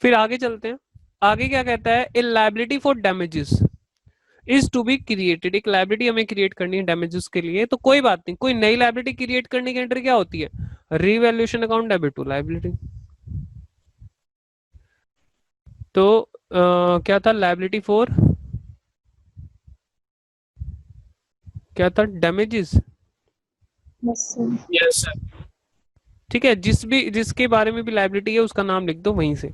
फिर आगे चलते हैं। आगे क्या कहता है? A liability for damages is to be created. एक लायबिलिटी हमें क्रिएट करनी है डैमेजेस के लिए। तो कोई बात नहीं, कोई नई लायबिलिटी क्रिएट करने की एंट्री क्या होती है? Revaluation account debit to liability. तो क्या था? लायबिलिटी फॉर क्या था? डैमेजेस। Yes sir. ठीक है, जिसके बारे में भी लाइबिलिटी है उसका नाम लिख दो वहीं से।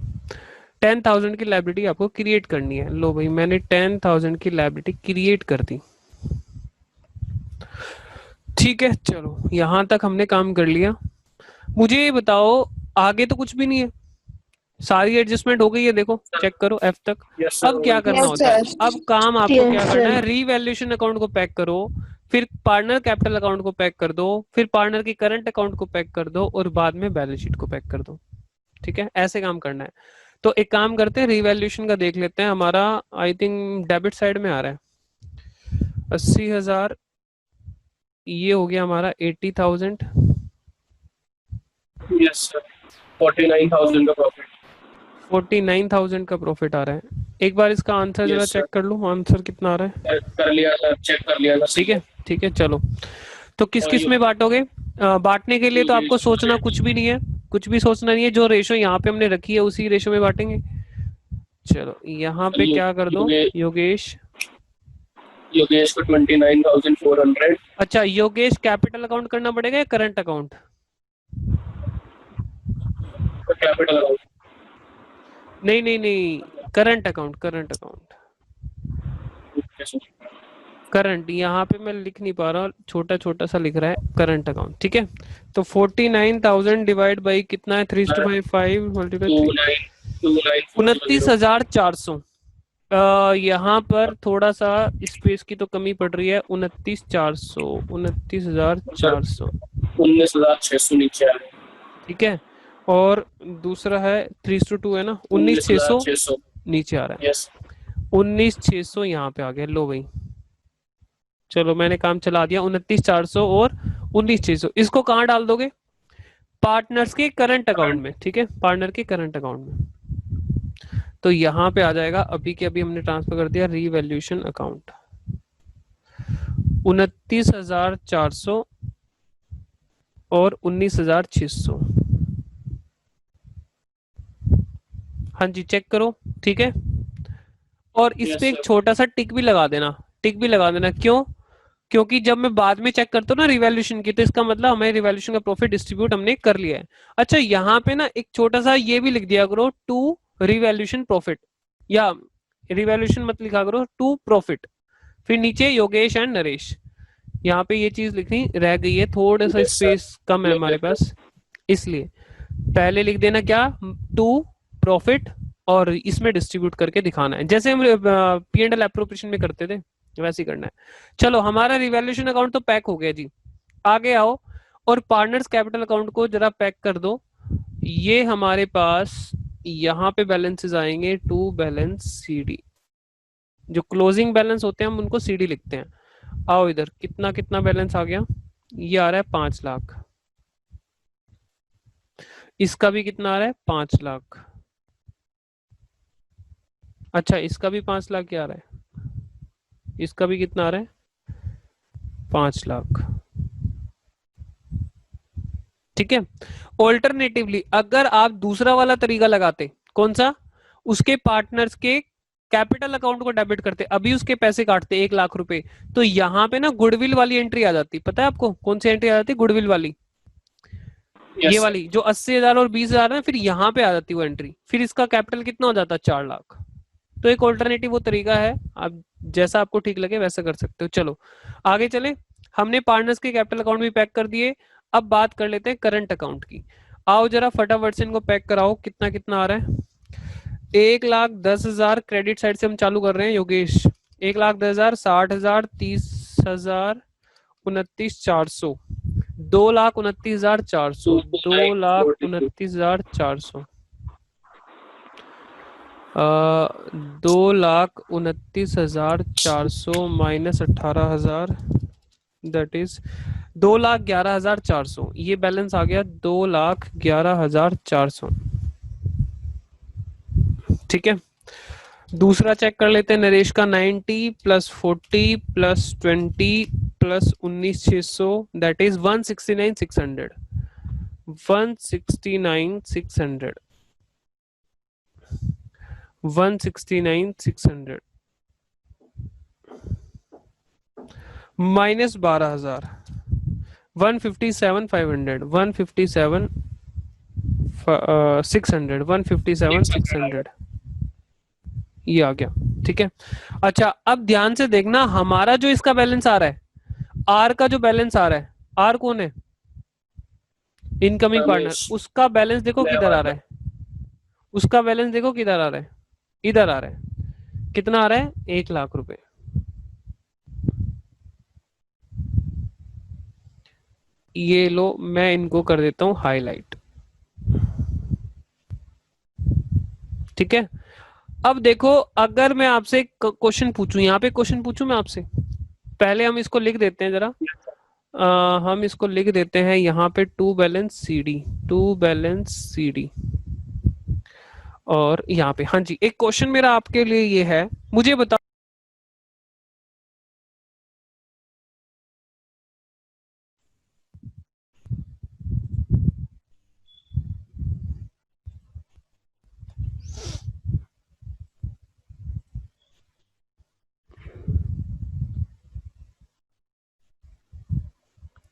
10,000 की लाइबिलिटी आपको क्रिएट करनी है। लो भाई, मैंने 10,000 की लाइबिलिटी क्रिएट कर दी। ठीक है, चलो यहां तक हमने काम कर लिया। मुझे ये बताओ, आगे तो कुछ भी नहीं है, सारी एडजस्टमेंट हो गई है। देखो चेक करो F तक। यस सर, अब क्या करना Yes, होता है? sir. अब काम आपको क्या Yes, करना sir. है? रीवैल्यूएशन अकाउंट को पैक करो, फिर पार्टनर कैपिटल अकाउंट को पैक कर दो, फिर पार्टनर की करंट अकाउंट को पैक कर दो, और बाद में बैलेंस शीट को पैक कर दो। ठीक है, ऐसे काम करना है। तो एक काम करते हैं, रिवैल्यूएशन का देख लेते हैं। हमारा आई थिंक डेबिट साइड में आ रहा है 80,000, ये हो गया हमारा 80,000। यस सर, 49,000 का प्रॉफिट। 49,000 का प्रॉफिट आ रहा है। एक बार इसका आंसर जरा यस चेक सर, कर लूँ, आंसर कितना आ रहा है। कर लिया सर, चेक कर लिया सर। ठीक है, ठीक है, चलो। तो किस और किस में बांटोगे? बांटने के लिए तो आपको सोचना कुछ भी नहीं है, कुछ भी सोचना नहीं है। जो रेशो यहाँ पे हमने रखी है उसी रेशो में बांटेंगे। चलो यहाँ पे क्या कर दो, योगेश। योगेश को 29,400। अच्छा, योगेश कैपिटल अकाउंट करना पड़ेगा या करंट अकाउंट? Capital account. नहीं नहीं नहीं, current account, current account, current. यहाँ पे मैं लिख नहीं पा रहा, छोटा छोटा सा लिख रहा है करंट अकाउंट। ठीक है, तो 49,000 डिवाइड बाई कितना है, 3:5 मल्टीप्लाई 29,400। यहाँ पर थोड़ा सा स्पेस की तो कमी पड़ रही है। 29,400, 29,400। 19,600 नीचे आ रहे। ठीक है, और दूसरा है 3:2 है ना, 19,600 19,600 नीचे आ रहा है। यस। 19,600 यहाँ पे आ गया। लो भाई, चलो मैंने काम चला दिया। 29,400 और 19,600, इसको कहाँ डाल दोगे? पार्टनर्स के करंट अकाउंट में। ठीक है, पार्टनर के करंट अकाउंट में। तो यहाँ पे आ जाएगा, अभी के अभी हमने ट्रांसफर कर दिया रीवैल्यूएशन अकाउंट, 29,400 और 19,600। हाँ जी, चेक करो। ठीक है, और इस पे एक छोटा सा टिक भी लगा देना, टिक भी लगा देना। क्यों? क्योंकि जब मैं बाद में चेक करता हूँ ना रिवैल्यूएशन की, तो इसका मतलब हमें रिवैल्यूएशन का प्रॉफिट डिस्ट्रीब्यूट हमने कर लिया है। अच्छा, यहाँ पे ना एक छोटा सा ये भी लिख दिया करो, टू रिवैल्यूएशन प्रॉफिट, या रिवैल्यूएशन मत लिखा करो, टू प्रॉफिट। फिर नीचे योगेश एंड नरेश, यहाँ पे ये चीज लिखनी रह गई है, थोड़ा सा स्पेस कम है हमारे पास, इसलिए पहले लिख देना क्या, टू प्रॉफिट, और इसमें डिस्ट्रीब्यूट करके दिखाना है, जैसे हम P&L एप्रोप्रिएशन में करते थे वैसे ही करना है। चलो, हमारा रिवैल्यूएशन अकाउंट तो पैक हो गया जी। आगे आओ और पार्टनर्स कैपिटल अकाउंट को जरा पैक कर दो। ये हमारे पास यहाँ पे बैलेंसेस आएंगे, टू बैलेंस CD। जो क्लोजिंग बैलेंस होते हैं हम उनको CD लिखते हैं। आओ इधर, कितना कितना बैलेंस आ गया, ये आ रहा है 5 लाख। इसका भी कितना आ रहा है, 5 लाख। अच्छा, इसका भी 5 लाख क्या आ रहा है, इसका भी कितना आ रहा है, 5 लाख। ठीक है, ऑल्टरनेटिवली अगर आप दूसरा वाला तरीका लगाते, कौन सा, उसके पार्टनर्स के कैपिटल अकाउंट को डेबिट करते, अभी उसके पैसे काटते 1 लाख रुपए, तो यहाँ पे ना गुडविल वाली एंट्री आ जाती। पता है आपको कौन सी एंट्री आ जाती, गुडविल वाली, ये वाली जो 80,000 और 20,000 है, फिर यहाँ पे आ जाती वो एंट्री। फिर इसका कैपिटल कितना हो जाता, 4 लाख। तो एक ऑल्टरनेटिव वो तरीका है, आप जैसा आपको ठीक लगे वैसा कर सकते हो। चलो आगे चले, हमने पार्टनर्स के कैपिटल अकाउंट भी पैक कर दिए। अब बात कर लेते हैं करंट अकाउंट की। आओ जरा फटाफट से इनको पैक कराओ, कितना कितना आ रहा है। 1,10,000 क्रेडिट साइड से हम चालू कर रहे हैं योगेश। 1,10,000, 60,000, 30,000, 29,400, 2,29,400, 2,29,400, 2,29,400 minus 18,000, that is 2,11,400। ये बैलेंस आ गया 2,11,400। ठीक है, दूसरा चेक कर लेते हैं नरेश का। 90 plus 40 plus 20 plus 19,600, that is 169,600, 169,600, 169,600 minus 12,000, 157,500, 157,600, 157,600, ये आ गया। ठीक है, अच्छा अब ध्यान से देखना, हमारा जो इसका बैलेंस आ रहा है, आर का जो बैलेंस आ रहा है, आर कौन है, इनकमिंग पार्टनर, उसका बैलेंस देखो किधर आ रहा है, उसका बैलेंस देखो किधर आ रहा है, इधर आ रहा है। कितना आ रहा है, 1 लाख रुपए। ये लो, मैं इनको कर देता हूं हाईलाइट। ठीक है। अब देखो, अगर मैं आपसे क्वेश्चन पूछूं, यहाँ पे क्वेश्चन पूछूं मैं आपसे, पहले हम इसको लिख देते हैं जरा। हम इसको लिख देते हैं यहाँ पे to balance C D, to balance C D. और यहाँ पे हाँ जी, एक क्वेश्चन मेरा आपके लिए ये है, मुझे बताओ।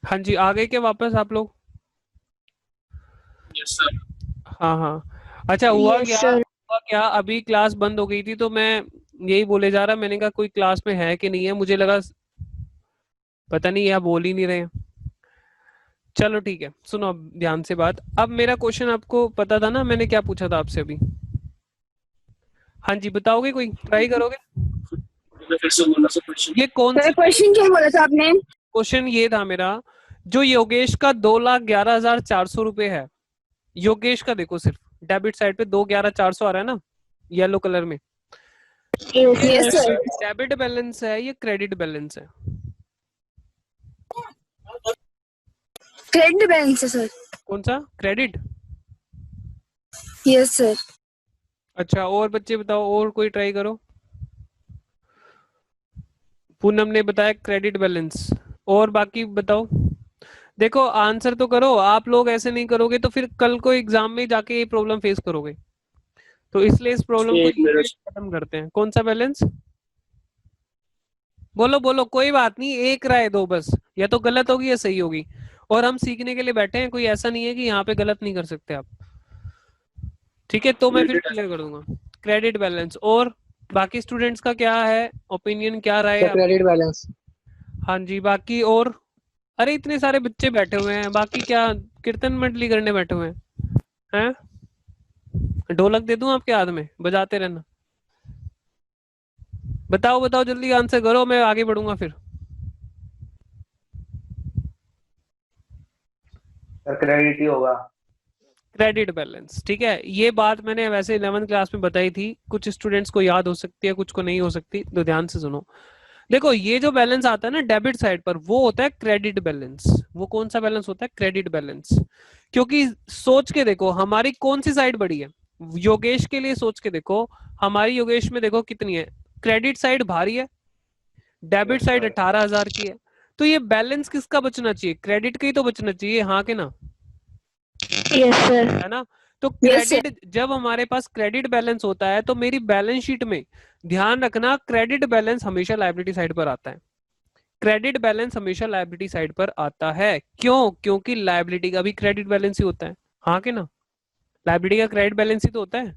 हाँ जी, आ गए क्या वापस आप लोग? Yes sir. हाँ हाँ। अच्छा, हुआ यस क्या, सर। हुआ क्या, अभी क्लास बंद हो गई थी तो मैं यही बोले जा रहा, मैंने कहा कोई क्लास में है कि नहीं है, मुझे लगा पता नहीं, या बोल ही नहीं रहे हैं। चलो ठीक है, सुनो अब ध्यान से बात। अब मेरा क्वेश्चन आपको पता था ना, मैंने क्या पूछा था आपसे अभी? हाँ जी, बताओगे, कोई ट्राई करोगे? मैं फिर से बोलना सर क्वेश्चन। ये कौन सा क्वेश्चन क्या बोला था आपने? क्वेश्चन? ये था मेरा, जो योगेश का 2,11,400 रुपए है, योगेश का देखो सिर्फ डेबिट साइड पे 2,11,400 आ रहा है ना, येलो कलर में। Yes sir. डेबिट बैलेंस है, ये क्रेडिट बैलेंस है? क्रेडिट बैलेंस है सर। कौन सा? क्रेडिट। Yes sir. अच्छा, और बच्चे बताओ, और कोई ट्राई करो। पूनम ने बताया क्रेडिट बैलेंस, और बाकी बताओ। देखो आंसर तो करो, आप लोग ऐसे नहीं करोगे तो फिर कल को एग्जाम में जाके ये प्रॉब्लम फेस करोगे, तो इसलिए इस प्रॉब्लम को एक मिनट। खत्म करते हैं। कौन सा बैलेंस? बोलो बोलो, कोई बात नहीं, एक राय दो बस, या तो गलत होगी या सही होगी, और हम सीखने के लिए बैठे हैं, कोई ऐसा नहीं है कि यहाँ पे गलत नहीं कर सकते आप। ठीक है, तो मैं फिर क्लियर कर दूंगा क्रेडिट बैलेंस। और बाकी स्टूडेंट्स का क्या है ओपिनियन, क्या राय है क्रेडिट बैलेंस। हाँ जी, बाकी और, अरे इतने सारे बच्चे बैठे हुए हैं, बाकी क्या कीर्तन मंडली करने बैठे हुए हैं? ढोलक दे दूं आपके हाथ में, बजाते रहना। बताओ बताओ, जल्दी आंसर करो, मैं आगे बढ़ूंगा फिर। सर क्रेडिट ही होगा। क्रेडिट बैलेंस, ठीक है। ये बात मैंने वैसे 11th क्लास में बताई थी, कुछ स्टूडेंट्स को याद हो सकती है, कुछ को नहीं हो सकती, तो ध्यान से सुनो। देखो, ये जो बैलेंस आता है ना डेबिट साइड पर, वो होता है क्रेडिट बैलेंस। वो कौन सा बैलेंस होता है? Credit balance. क्योंकि सोच के देखो, हमारी कौन सी साइड बड़ी है? योगेश के लिए सोच के देखो, हमारी योगेश में देखो कितनी है, क्रेडिट साइड भारी है, डेबिट साइड 18,000 की है। तो ये बैलेंस किसका बचना चाहिए? क्रेडिट का ही तो बचना चाहिए, हाँ के ना? Yes sir. है ना? तो Yes, sir. क्रेडिट, जब हमारे पास क्रेडिट बैलेंस होता है तो मेरी बैलेंस शीट में, ध्यान रखना, क्रेडिट बैलेंस हमेशा लायबिलिटी साइड पर आता है। क्रेडिट बैलेंस हमेशा लायबिलिटी साइड पर आता है, क्यों? क्योंकि लायबिलिटी का भी क्रेडिट बैलेंस ही होता है, हाँ के ना? लायबिलिटी का क्रेडिट बैलेंस ही तो होता है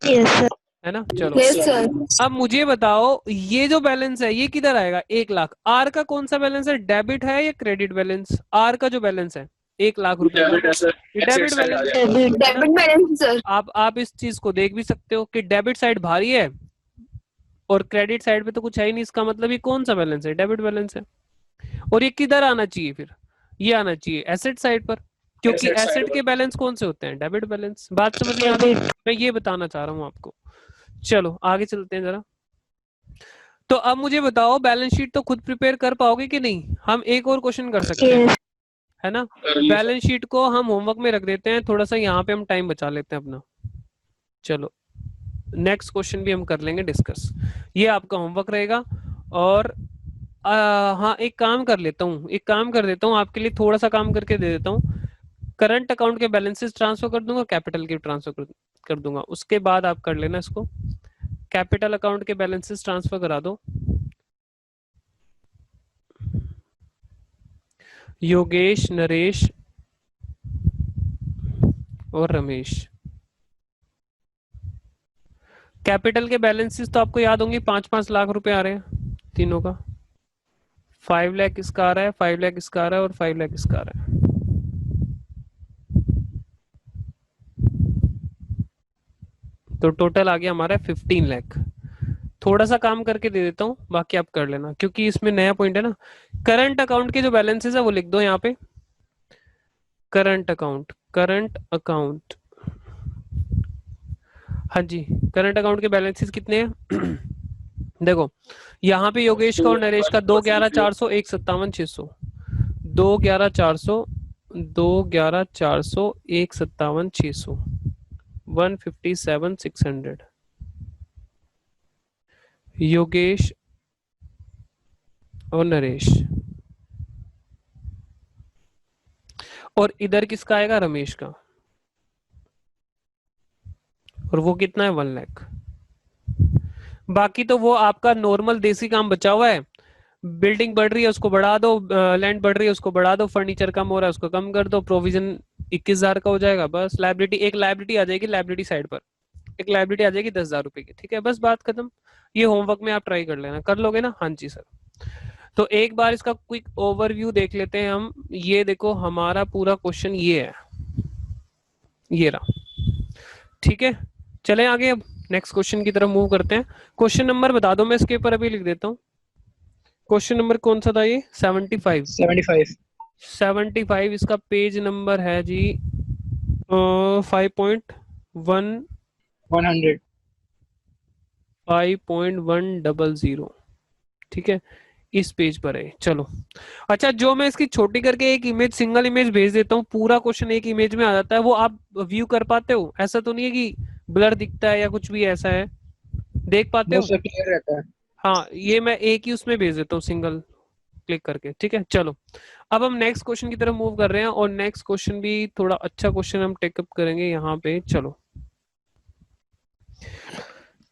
यस सर। है ना? चलो, यस सर। अब मुझे बताओ, ये जो बैलेंस है ये किधर आएगा? 1,00,000। आर का कौन सा बैलेंस है, डेबिट है या क्रेडिट बैलेंस? आर का जो बैलेंस है 1,00,000 रुपए का, डेबिट है सर। ये एसेट डेबिट साइड आ बैलेंस। जाएगा। Debit balance sir. आप इस चीज को देख भी सकते हो कि डेबिट साइड भारी है और क्रेडिट साइड पे तो कुछ है ही नहीं, इसका मतलब ये कौन सा बैलेंस है? डेबिट बैलेंस है। और ये किधर आना चाहिए फिर? ये आना चाहिए एसेट साइड पर, क्योंकि Asset side एसेट पर। के बैलेंस कौन से होते हैं? Debit balance. बात समझ में आ गई? मैं ये बताना चाह रहा हूँ आपको। चलो आगे चलते हैं जरा। तो अब मुझे बताओ, बैलेंस शीट तो खुद प्रिपेयर कर पाओगे कि नहीं? हम एक और क्वेश्चन कर सकते हैं, है ना? कर लिए सर। बैलेंस शीट को हम होमवर्क में रख देते हैं, थोड़ा सा यहाँ पे हम टाइम बचा लेते हैं अपना। चलो, नेक्स्ट क्वेश्चन भी हम कर लेंगे डिस्कस, ये आपका होमवर्क रहेगा। और हाँ, एक काम कर लेता हूँ, एक काम कर देता हूँ आपके लिए, थोड़ा सा काम करके दे देता हूँ। करंट अकाउंट के बैलेंसेस ट्रांसफर कर दूंगा, कैपिटल के ट्रांसफर कर दूंगा, उसके बाद आप कर लेना इसको। कैपिटल अकाउंट के बैलेंसेस ट्रांसफर करा दो। योगेश, नरेश और रमेश। कैपिटल के बैलेंसेस तो आपको याद होंगे, 5-5 लाख रुपए आ रहे हैं तीनों का। 5 लाख इसका आ रहा है, 5 लाख इसका आ रहा है, और 5 लाख इसका आ रहा है। तो टोटल आ गया हमारा 15 लाख। थोड़ा सा काम करके दे देता हूँ, बाकी आप कर लेना, क्योंकि इसमें नया पॉइंट है ना। करंट अकाउंट के जो बैलेंसेस है वो लिख दो यहाँ पे। करंट अकाउंट, करंट अकाउंट हाँ जी, करंट अकाउंट के बैलेंसेस कितने हैं? देखो यहाँ पे योगेश का और नरेश का 2 11 400 1 57 600, 2 11 400, 2 11 400 1 57 600, 157 600। योगेश और नरेश, और इधर किसका आएगा? रमेश का, और वो कितना है? 1 लाख। बाकी तो वो आपका नॉर्मल देसी काम बचा हुआ है। बिल्डिंग बढ़ रही है उसको बढ़ा दो, लैंड बढ़ रही है उसको बढ़ा दो, फर्नीचर कम हो रहा है उसको कम कर दो, प्रोविजन 21,000 का हो जाएगा बस। लाइबिलिटी, एक लाइबिलिटी आ जाएगी लाइबिलिटी साइड पर, एक लाइबिलिटी आ जाएगी 10,000 रुपए की, ठीक है, बस बात खत्म। ये होमवर्क में आप ट्राई कर लेना, कर लोगे ना? हाँ जी सर। तो एक बार इसका क्विक ओवरव्यू देख लेते हैं हम। ये देखो हमारा पूरा क्वेश्चन ये है, ये रहा, ठीक है। चले आगे, अब नेक्स्ट क्वेश्चन की तरफ मूव करते हैं। क्वेश्चन नंबर बता दो, मैं इसके ऊपर अभी लिख देता हूँ। क्वेश्चन नंबर कौन सा था ये? 75। 75 75 इसका पेज नंबर है जी 5.1 100 5.100, ठीक है, इस पेज पर है। चलो अच्छा, जो मैं इसकी छोटी करके एक इमेज, सिंगल इमेज भेज देता हूँ, पूरा क्वेश्चन एक इमेज में आ जाता है, वो आप व्यू कर पाते हो? ऐसा तो नहीं है कि ब्लर दिखता है या कुछ भी ऐसा है, देख पाते वो हो? सब क्लियर रहता है। हाँ, ये मैं एक ही उसमें भेज देता हूँ सिंगल क्लिक करके, ठीक है। चलो अब हम नेक्स्ट क्वेश्चन की तरफ मूव कर रहे हैं, और नेक्स्ट क्वेश्चन भी थोड़ा अच्छा क्वेश्चन हम टेकअप करेंगे यहाँ पे। चलो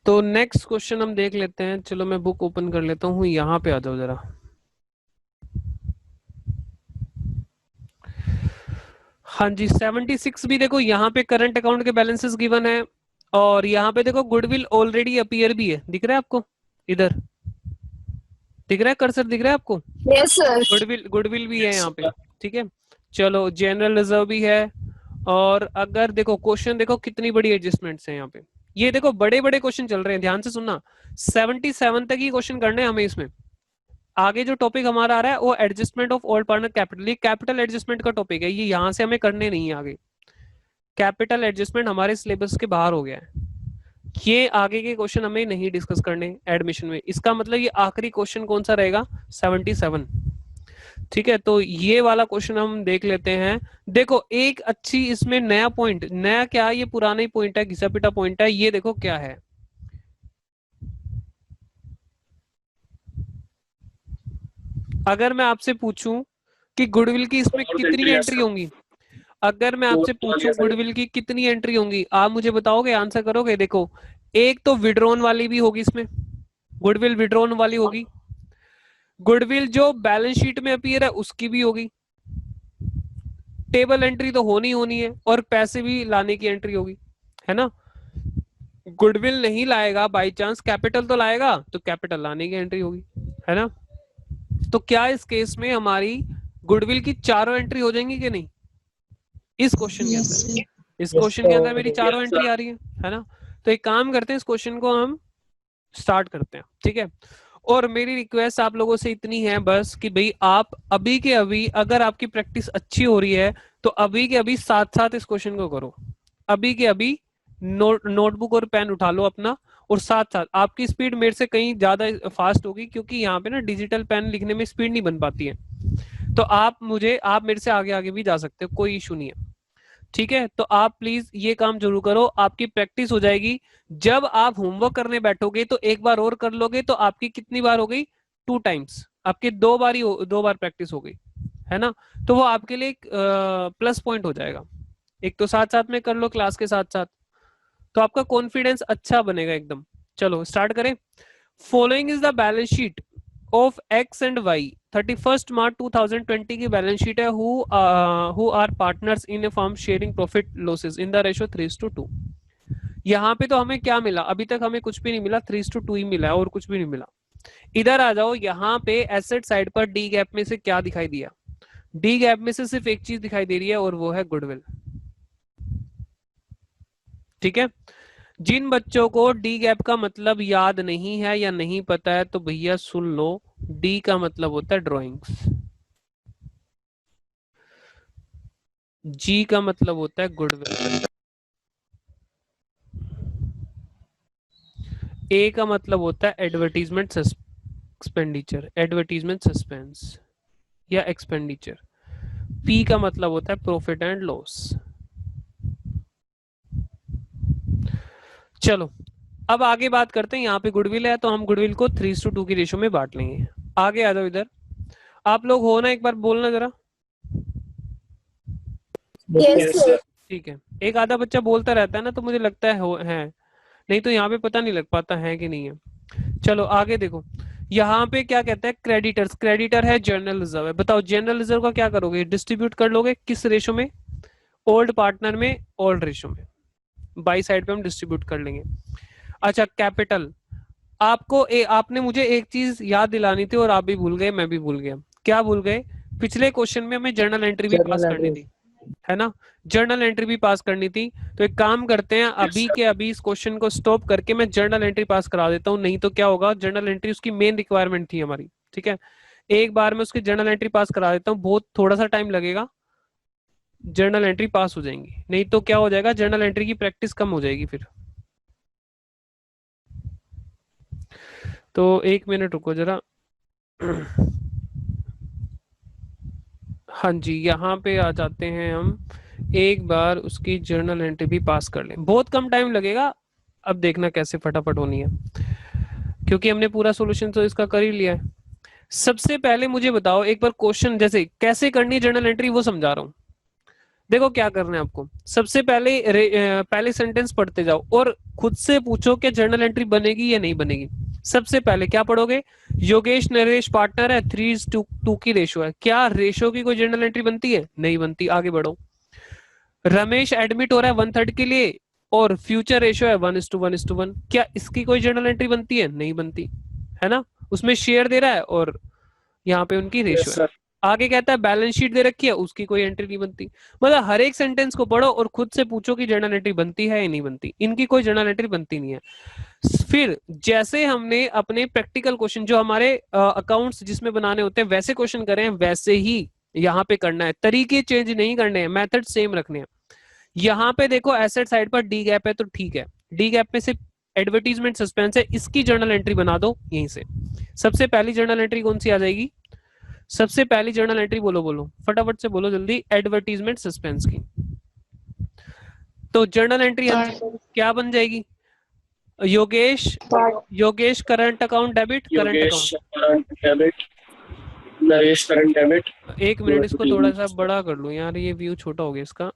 तो नेक्स्ट क्वेश्चन हम देख लेते हैं। चलो मैं बुक ओपन कर लेता हूँ, यहाँ पे आ जाओ जरा। हाँ जी, 76 भी देखो यहाँ पे करंट अकाउंट के बैलेंसेस गिवन है, और यहाँ पे देखो गुडविल ऑलरेडी अपीयर भी है, दिख रहा है आपको? इधर दिख रहा है, कर्सर दिख रहा है आपको? Yes, sir. गुडविल, गुडविल भी है Yes, यहाँ पे, sir. ठीक है। चलो जनरल रिजर्व भी है, और अगर देखो क्वेश्चन देखो कितनी बड़ी एडजस्टमेंट्स हैं यहाँ पे। ये देखो बड़े बड़े क्वेश्चन चल रहे हैं, ध्यान से सुनना। 77 तक ही क्वेश्चन करने हैं हमें इसमें। आगे जो टॉपिक हमारा आ रहा है वो adjustment of all partner capital, ये कैपिटल एडजस्टमेंट का टॉपिक है, ये यहाँ से हमें करने नहीं है आगे। कैपिटल एडजस्टमेंट हमारे सिलेबस के बाहर हो गया है, ये आगे के क्वेश्चन हमें नहीं डिस्कस करने एडमिशन में। इसका मतलब ये आखिरी क्वेश्चन कौन सा रहेगा? 77, ठीक है। तो ये वाला क्वेश्चन हम देख लेते हैं। देखो एक अच्छी इसमें नया पॉइंट, नया क्या, ये पुराना ही पॉइंट है, घिसा पिटा पॉइंट है। ये देखो क्या है, अगर मैं आपसे पूछूं कि गुडविल की इसमें Fourth कितनी entry है एंट्री सर. होंगी, अगर मैं आपसे Fourth आ पूछूं गया सर. गुडविल की कितनी एंट्री होंगी, आप मुझे बताओगे, आंसर करोगे? देखो एक तो विड्रॉन वाली भी होगी इसमें, गुडविल विड्रॉन वाली होगी, गुडविल जो बैलेंस शीट में अपीयर है उसकी भी होगी, टेबल एंट्री तो होनी होनी है, और पैसे भी लाने की एंट्री होगी, है ना। गुडविल नहीं लाएगा, बाई चांस कैपिटल तो लाएगा, तो कैपिटल लाने की एंट्री होगी, है ना। तो क्या इस केस में हमारी गुडविल की चारों एंट्री हो जाएंगी कि नहीं इस क्वेश्चन के अंदर? इस Yes, क्वेश्चन के अंदर मेरी sir. चारों Yes, एंट्री sir. आ रही है ना। तो एक काम करते हैं, इस क्वेश्चन को हम स्टार्ट करते हैं, ठीक है। और मेरी रिक्वेस्ट आप लोगों से इतनी है बस कि भाई आप अभी के अभी, अगर आपकी प्रैक्टिस अच्छी हो रही है तो अभी के अभी साथ साथ इस क्वेश्चन को करो। अभी के अभी नोटबुक और पेन उठा लो अपना, और साथ साथ आपकी स्पीड मेरे से कहीं ज्यादा फास्ट होगी, क्योंकि यहाँ पे ना डिजिटल पेन लिखने में स्पीड नहीं बन पाती है। तो आप मेरे से आगे आगे भी जा सकते हो, कोई इशू नहीं है, ठीक है। तो आप प्लीज ये काम जरूर करो, आपकी प्रैक्टिस हो जाएगी। जब आप होमवर्क करने बैठोगे तो एक बार और कर लोगे, तो आपकी कितनी बार हो गई? 2 टाइम्स, आपकी 2 बार ही 2 बार प्रैक्टिस हो गई, है ना। तो वो आपके लिए एक प्लस पॉइंट हो जाएगा। एक तो साथ साथ में कर लो क्लास के साथ साथ, तो आपका कॉन्फिडेंस अच्छा बनेगा एकदम। चलो स्टार्ट करें। Following is the balance sheet of X and Y, 31 March 2020 की बैलेंस शीट है। Who are partners in a firm sharing profit losses in the ratio 3:2। यहाँ पे तो हमें क्या मिला? अभी तक हमें कुछ भी नहीं मिला, 3:2 ही मिला है, और कुछ भी नहीं मिला। इधर आ जाओ, यहाँ पे एसेट साइड पर डी गैप में से क्या दिखाई दिया? डी गैप में से सिर्फ एक चीज दिखाई दे रही है, और वो है गुडविल, ठीक है। जिन बच्चों को डी गैप का मतलब याद नहीं है या नहीं पता है, तो भैया सुन लो, डी का मतलब होता है ड्राइंग्स, जी का मतलब होता है गुडविल। ए का मतलब होता है एडवर्टीजमेंट एक्सपेंडिचर, एडवर्टीजमेंट सस्पेंस या एक्सपेंडिचर। पी का मतलब होता है प्रॉफिट एंड लॉस। चलो अब आगे बात करते हैं। यहाँ पे गुडविल है तो हम गुडविल को 3:2 की रेशो में बांट लेंगे। आगे आ जाओ इधर, आप लोग हो ना, एक बार बोलना जरा। Yes, sir. ठीक है, एक आधा बच्चा बोलता रहता है ना, तो मुझे लगता है है, नहीं तो यहाँ पे पता नहीं लग पाता है कि नहीं है। चलो आगे देखो, यहाँ पे क्या कहता है, क्रेडिटर्स, क्रेडिटर है जनरल रिजर्व है। बताओ जनरल रिजर्व का क्या करोगे, डिस्ट्रीब्यूट कर लोगे किस रेशो में, ओल्ड पार्टनर में, ओल्ड रेशो में, बाई साइड पे हम डिस्ट्रीब्यूट कर लेंगे। अच्छा कैपिटल, आपने मुझे एक चीज याद दिलानी थी और आप भी भूल गए, मैं भी भूल गया। क्या भूल गए, पिछले क्वेश्चन में हमें जर्नल एंट्री भी पास करनी थी, है ना, जर्नल एंट्री भी पास करनी थी। तो एक काम करते हैं, अभी के अभी इस क्वेश्चन को स्टॉप करके मैं जर्नल एंट्री पास करा देता हूँ, नहीं तो क्या होगा, जर्नल एंट्री उसकी मेन रिक्वायरमेंट थी हमारी, ठीक है। एक बार में उसकी जर्नल एंट्री पास करा देता हूँ, बहुत थोड़ा सा टाइम लगेगा, जर्नल एंट्री पास हो जाएंगी, नहीं तो क्या हो जाएगा, जर्नल एंट्री की प्रैक्टिस कम हो जाएगी फिर। तो 1 मिनट रुको जरा। हाँ जी, यहाँ पे आ जाते हैं हम, एक बार उसकी जर्नल एंट्री भी पास कर लें, बहुत कम टाइम लगेगा। अब देखना कैसे फटाफट होनी है, क्योंकि हमने पूरा सॉल्यूशन तो इसका कर ही लिया है। सबसे पहले मुझे बताओ एक बार, क्वेश्चन जैसे कैसे करनी है जर्नल एंट्री वो समझा रहा हूँ। देखो क्या करना है आपको, सबसे पहले पहले सेंटेंस पढ़ते जाओ और खुद से पूछो कि जर्नल एंट्री बनेगी या नहीं बनेगी। सबसे पहले क्या पढ़ोगे, योगेश नरेश पार्टनर है, 3:2 की रेशो है, क्या रेशो की कोई जर्नल एंट्री बनती है, नहीं बनती। आगे बढ़ो, रमेश एडमिट हो रहा है 1/3 के लिए और फ्यूचर रेशो है 1:1:1, क्या इसकी कोई जर्नल एंट्री बनती है, नहीं बनती, है ना, उसमें शेयर दे रहा है और यहाँ पे उनकी रेशो Yes, है। sir. आगे कहता है बैलेंस शीट दे रखी है, उसकी कोई एंट्री नहीं बनती। मतलब हर एक सेंटेंस को पढ़ो और खुद से पूछो कि जर्नल एंट्री बनती है या नहीं बनती, इनकी कोई जर्नल एंट्री बनती नहीं है। फिर जैसे हमने अपने प्रैक्टिकल क्वेश्चन जो हमारे अकाउंट्स जिसमें बनाने होते हैं वैसे क्वेश्चन करें हैं, वैसे ही यहाँ पे करना है, तरीके चेंज नहीं करने हैं, मेथड सेम रखने हैं। यहाँ पे देखो एसेट साइड पर डी गैप है तो ठीक है, डी गैप में से एडवर्टीजमेंट सस्पेंस है, इसकी जर्नल एंट्री बना दो यहीं से। सबसे पहली जर्नल एंट्री कौन सी आ जाएगी, सबसे पहली जर्नल एंट्री बोलो बोलो फटाफट से बोलो जल्दी, एडवर्टीजमेंट सस्पेंस की। तो जर्नल एंट्री क्या बन जाएगी, Yogesh current account debit, current Yogesh, account. current debit. Naresh, current debit. एक मिनट इसको थोड़ा सा बड़ा कर लूं यार, ये व्यू छोटा हो गया इसका।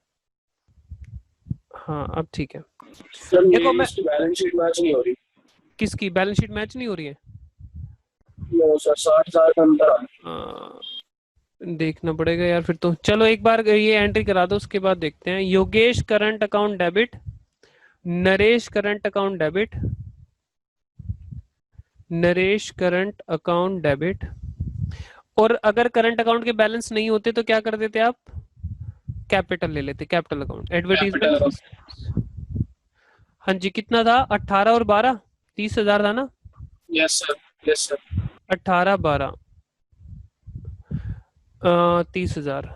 हाँ अब ठीक है। Sir, देखो मेरी मैं, इसकी बैलेंस शीट मैच नहीं हो रही। किसकी बैलेंस शीट मैच नहीं हो रही है, नो सर, 60,000 का अंतर आ रहा है। देखना पड़ेगा यार फिर तो। चलो एक बार ये एंट्री करा दो, उसके बाद देखते हैं। Yogesh current account debit, Naresh current account debit, Naresh current account debit. और अगर करंट अकाउंट के बैलेंस नहीं होते तो क्या कर देते आप, कैपिटल ले लेते, कैपिटल अकाउंट, एडवर्टीजमेंट। हाँ जी कितना था, 18 और 12, 30,000 था ना, Yes sir, yes sir. 18 12 30,000।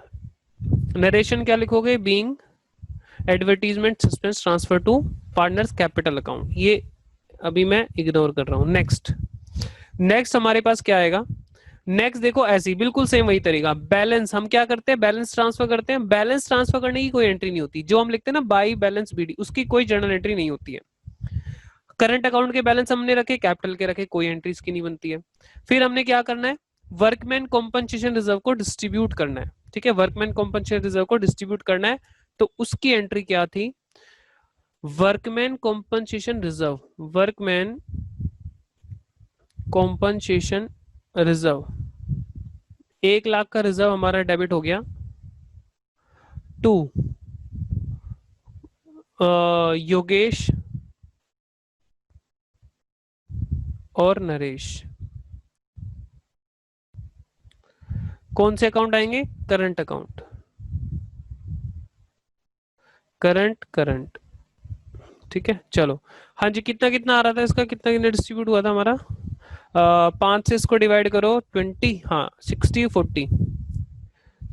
Narration क्या लिखोगे, being advertisement suspense transfer to partners capital account, ये अभी मैं इग्नोर कर रहा हूं। नेक्स्ट हमारे पास क्या आएगा, नेक्स्ट देखो ऐसे ही बिल्कुल सेम वही तरीका, बैलेंस हम क्या करते हैं, बैलेंस ट्रांसफर करते हैं। बैलेंस ट्रांसफर करने की कोई एंट्री नहीं होती, जो हम लिखते हैं ना बाई बैलेंस बीडी, उसकी कोई जर्नल एंट्री नहीं होती है। करंट अकाउंट के बैलेंस हमने रखे, कैपिटल के रखे, कोई एंट्री इसकी नहीं बनती है। फिर हमने क्या करना है, वर्कमैन कॉम्पनसेशन रिजर्व को डिस्ट्रीब्यूट करना है, ठीक है, वर्कमैन कॉम्पनसेशन रिजर्व को डिस्ट्रीब्यूट करना है। तो उसकी एंट्री क्या थी, workman compensation reserve, workman compensation reserve, 1 lakh का रिजर्व हमारा डेबिट हो गया टू योगेश और नरेश। कौन से अकाउंट आएंगे, करंट अकाउंट, करंट, ठीक है। चलो हाँ जी, कितना कितना आ रहा था इसका, कितना कितना डिस्ट्रीब्यूट हुआ था हमारा, 5 से इसको डिवाइड करो 20, हाँ 60 40,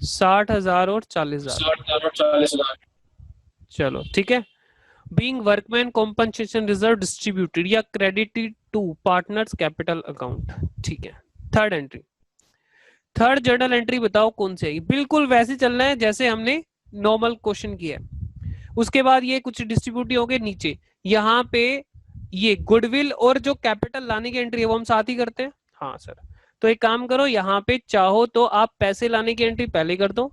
60,000 और 40,000। 60,000 और 40,000। चलो ठीक है, being workman compensation reserve distributed या credited to partners capital account. ठीक है, third entry, third journal entry बताओ कौन सी आई। बिल्कुल वैसे चलना है जैसे हमने नॉर्मल क्वेश्चन किया है। उसके बाद ये कुछ डिस्ट्रीब्यूट हो गए नीचे, यहाँ पे ये गुडविल और जो कैपिटल लाने की एंट्री है वो हम साथ ही करते हैं। हाँ सर, तो एक काम करो, यहाँ पे चाहो तो आप पैसे लाने की एंट्री पहले कर दो,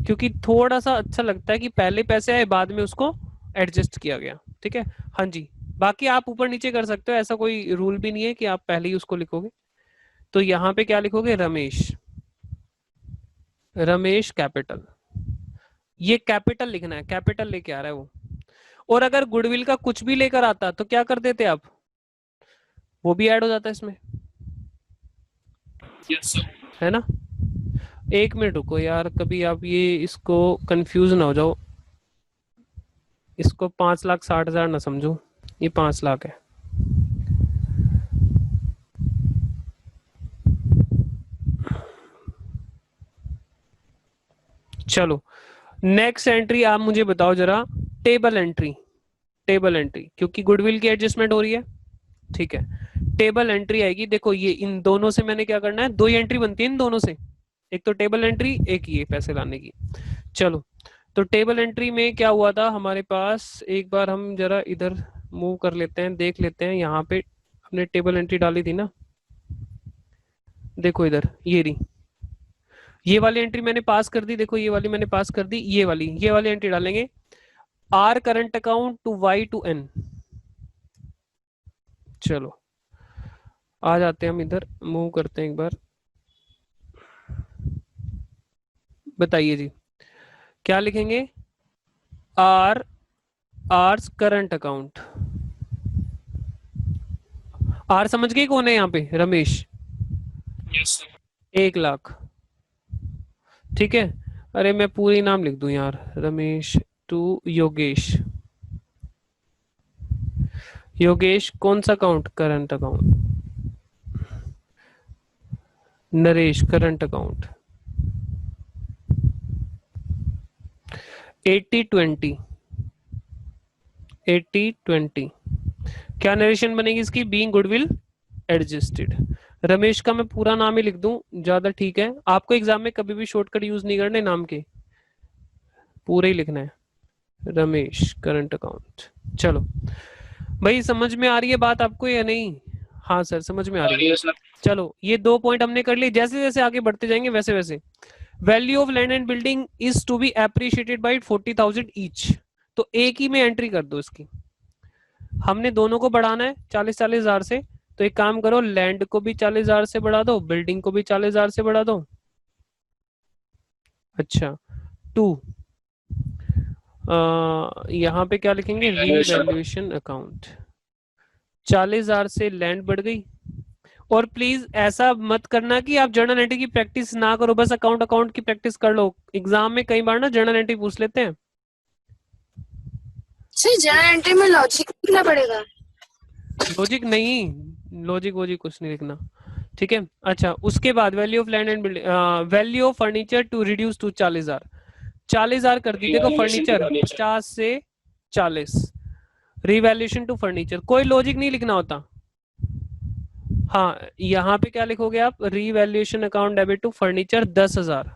क्योंकि थोड़ा सा अच्छा लगता है कि पहले पैसे आए बाद में उसको एडजस्ट किया गया। ठीक है, हाँ जी, बाकी आप ऊपर नीचे कर सकते हो, ऐसा कोई रूल भी नहीं है कि आप पहले ही उसको लिखोगे। तो यहाँ पे क्या लिखोगे, रमेश, रमेश कैपिटल, ये कैपिटल लिखना है, कैपिटल लेके आ रहा है वो। और अगर गुडविल का कुछ भी लेकर आता तो क्या कर देते आप, वो भी ऐड हो जाता है इसमें, यस सर। है ना। एक मिनट रुको यार, कभी आप ये इसको कंफ्यूज ना हो जाओ, इसको 5,60,000 ना समझो, ये 5 लाख है। चलो नेक्स्ट एंट्री आप मुझे बताओ जरा, टेबल एंट्री, टेबल एंट्री, क्योंकि गुडविल की एडजस्टमेंट हो रही है। ठीक है, टेबल एंट्री आएगी, देखो ये इन दोनों से मैंने क्या करना है, दो ही एंट्री बनती है इन दोनों से, एक तो टेबल एंट्री, एक ये पैसे लाने की। चलो, तो टेबल एंट्री में क्या हुआ था हमारे पास, एक बार हम जरा इधर मूव कर लेते हैं, देख लेते हैं, यहाँ पे हमने टेबल एंट्री डाली थी ना, देखो इधर ये रही, ये वाली एंट्री मैंने पास कर दी, देखो ये वाली मैंने पास कर दी, ये वाली एंट्री डालेंगे, R current account to Y to N. चलो आ जाते हैं हम इधर, मूव करते हैं एक बार, बताइए जी क्या लिखेंगे, R, R's current account, R समझ गए कौन है यहाँ पे, रमेश, यस सर। 1 लाख। ठीक है, अरे मैं पूरी नाम लिख दूं यार, रमेश टू योगेश, योगेश कौन सा account, current account, Naresh current account, 80-20, 80-20, क्या नरेशन बनेगी इसकी, बीइंग गुडविल एडजस्टेड। रमेश का मैं पूरा नाम ही लिख दूं ज्यादा ठीक है, आपको एग्जाम में कभी भी शॉर्टकट यूज नहीं करने नाम के, पूरे ही लिखना है, रमेश करंट अकाउंट। चलो भाई समझ में आ रही है बात आपको या नहीं, हाँ सर समझ में आ रही है। सर। चलो ये 2 पॉइंट हमने कर लिए, जैसे जैसे आगे बढ़ते जाएंगे वैसे वैसे। Value of land and building is to be appreciated by 40,000 each, तो एक ही में एंट्री कर दो इसकी, हमने दोनों को बढ़ाना है 40-40 हजार से, तो एक काम करो, लैंड को भी 40 हजार से बढ़ा दो, बिल्डिंग को भी 40 हजार से बढ़ा दो। अच्छा 2, यहाँ पे क्या लिखेंगे, रीवैल्यूएशन अकाउंट, 40 हजार से लैंड बढ़ गई। और प्लीज ऐसा मत करना कि आप जर्नल एंट्री की प्रैक्टिस ना करो, बस अकाउंट की प्रैक्टिस कर लो, एग्जाम में कई बार ना जर्नल एंट्री पूछ लेते हैं। सर जर्नल एंट्री में लॉजिक लिखना पड़ेगा। लॉजिक नहीं, लॉजिक वॉजिक कुछ नहीं लिखना, ठीक है। अच्छा उसके बाद value of land and building, value of furniture to reduce to 40 हजार, 40 हजार कर दी, देखो फर्नीचर 50 से 40, रिवैल्यूएशन टू फर्नीचर, कोई लॉजिक नहीं लिखना होता। हाँ यहाँ पे क्या लिखोगे आप, revaluation account debit to furniture 10,000,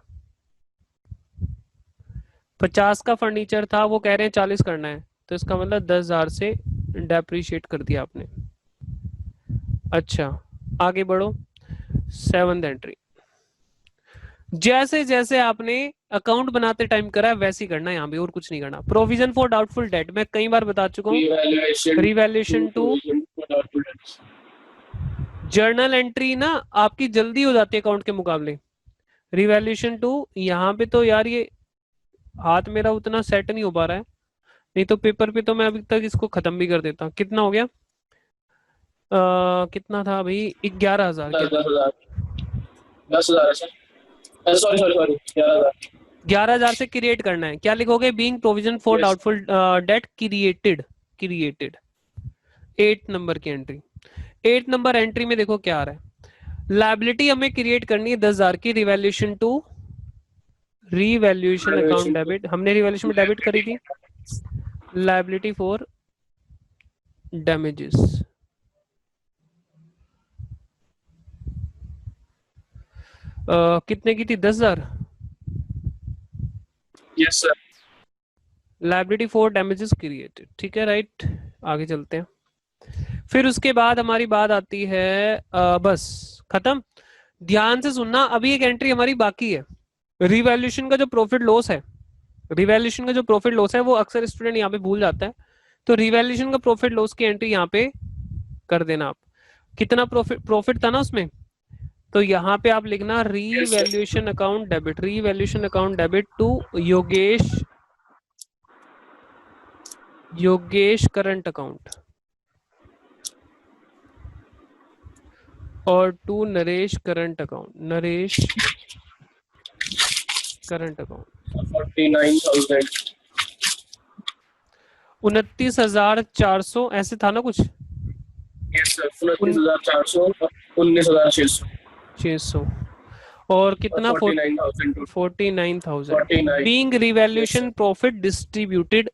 50 का फर्नीचर था, वो कह रहे हैं 40 करना है, तो इसका मतलब 10,000 से डेप्रीशिएट कर दिया आपने। अच्छा आगे बढ़ो, 7th एंट्री, जैसे जैसे आपने अकाउंट बनाते टाइम करा है वैसे ही करना है यहाँ भी, और कुछ नहीं करना। प्रोविजन फॉर डाउटफुल डेट, मैं कई बार बता चुका हूँ, रिवैल्यूएशन टू जर्नल एंट्री ना आपकी जल्दी हो जाती है अकाउंट के मुकाबले, रिवैल्यूएशन टू यहाँ पे तो यार ये हाथ मेरा उतना सेट नहीं हो पा रहा है, नहीं तो पेपर पे तो मैं अभी तक इसको खत्म भी कर देता। कितना हो गया, कितना था भाई, 11,000, 10,000 सॉरी सॉरी सॉरी 11,000, 11,000 से क्रिएट करना है, क्या लिखोगे, being provision for doubtful date created, created 8 number की एंट्री। 8 नंबर एंट्री में देखो क्या आ रहा है, लायबिलिटी हमें क्रिएट करनी है 10,000 की, revaluation to, revaluation account debit, हमने रिवैल्यूएशन में डेबिट करी थी लायबिलिटी फॉर डैमेजेस। कितने की थी? 10,000। Yes sir. Liability for damages created, ठीक है, राइट। आगे चलते हैं। फिर उसके बाद हमारी बात आती है बस खत्म। ध्यान से सुनना, अभी एक एंट्री हमारी बाकी है। रिवैल्यूएशन का जो प्रॉफिट लॉस है, रिवैल्यूएशन का जो प्रॉफिट लॉस है वो अक्सर स्टूडेंट यहाँ पे भूल जाता है। तो रिवैल्यूएशन का प्रॉफिट लॉस की एंट्री यहाँ पे कर देना आप। कितना प्रॉफिट प्रॉफिट था ना उसमें, तो यहाँ पे आप लिखना revaluation account debit, revaluation account debit to Yogesh, Yogesh current account, और to Naresh current account, Naresh current account. 49,000। 29,400 ऐसे था ना कुछ, यस सर। 29,400, 19,600 600, और कितना 49,000 49,000 49। Being revaluation profit distributed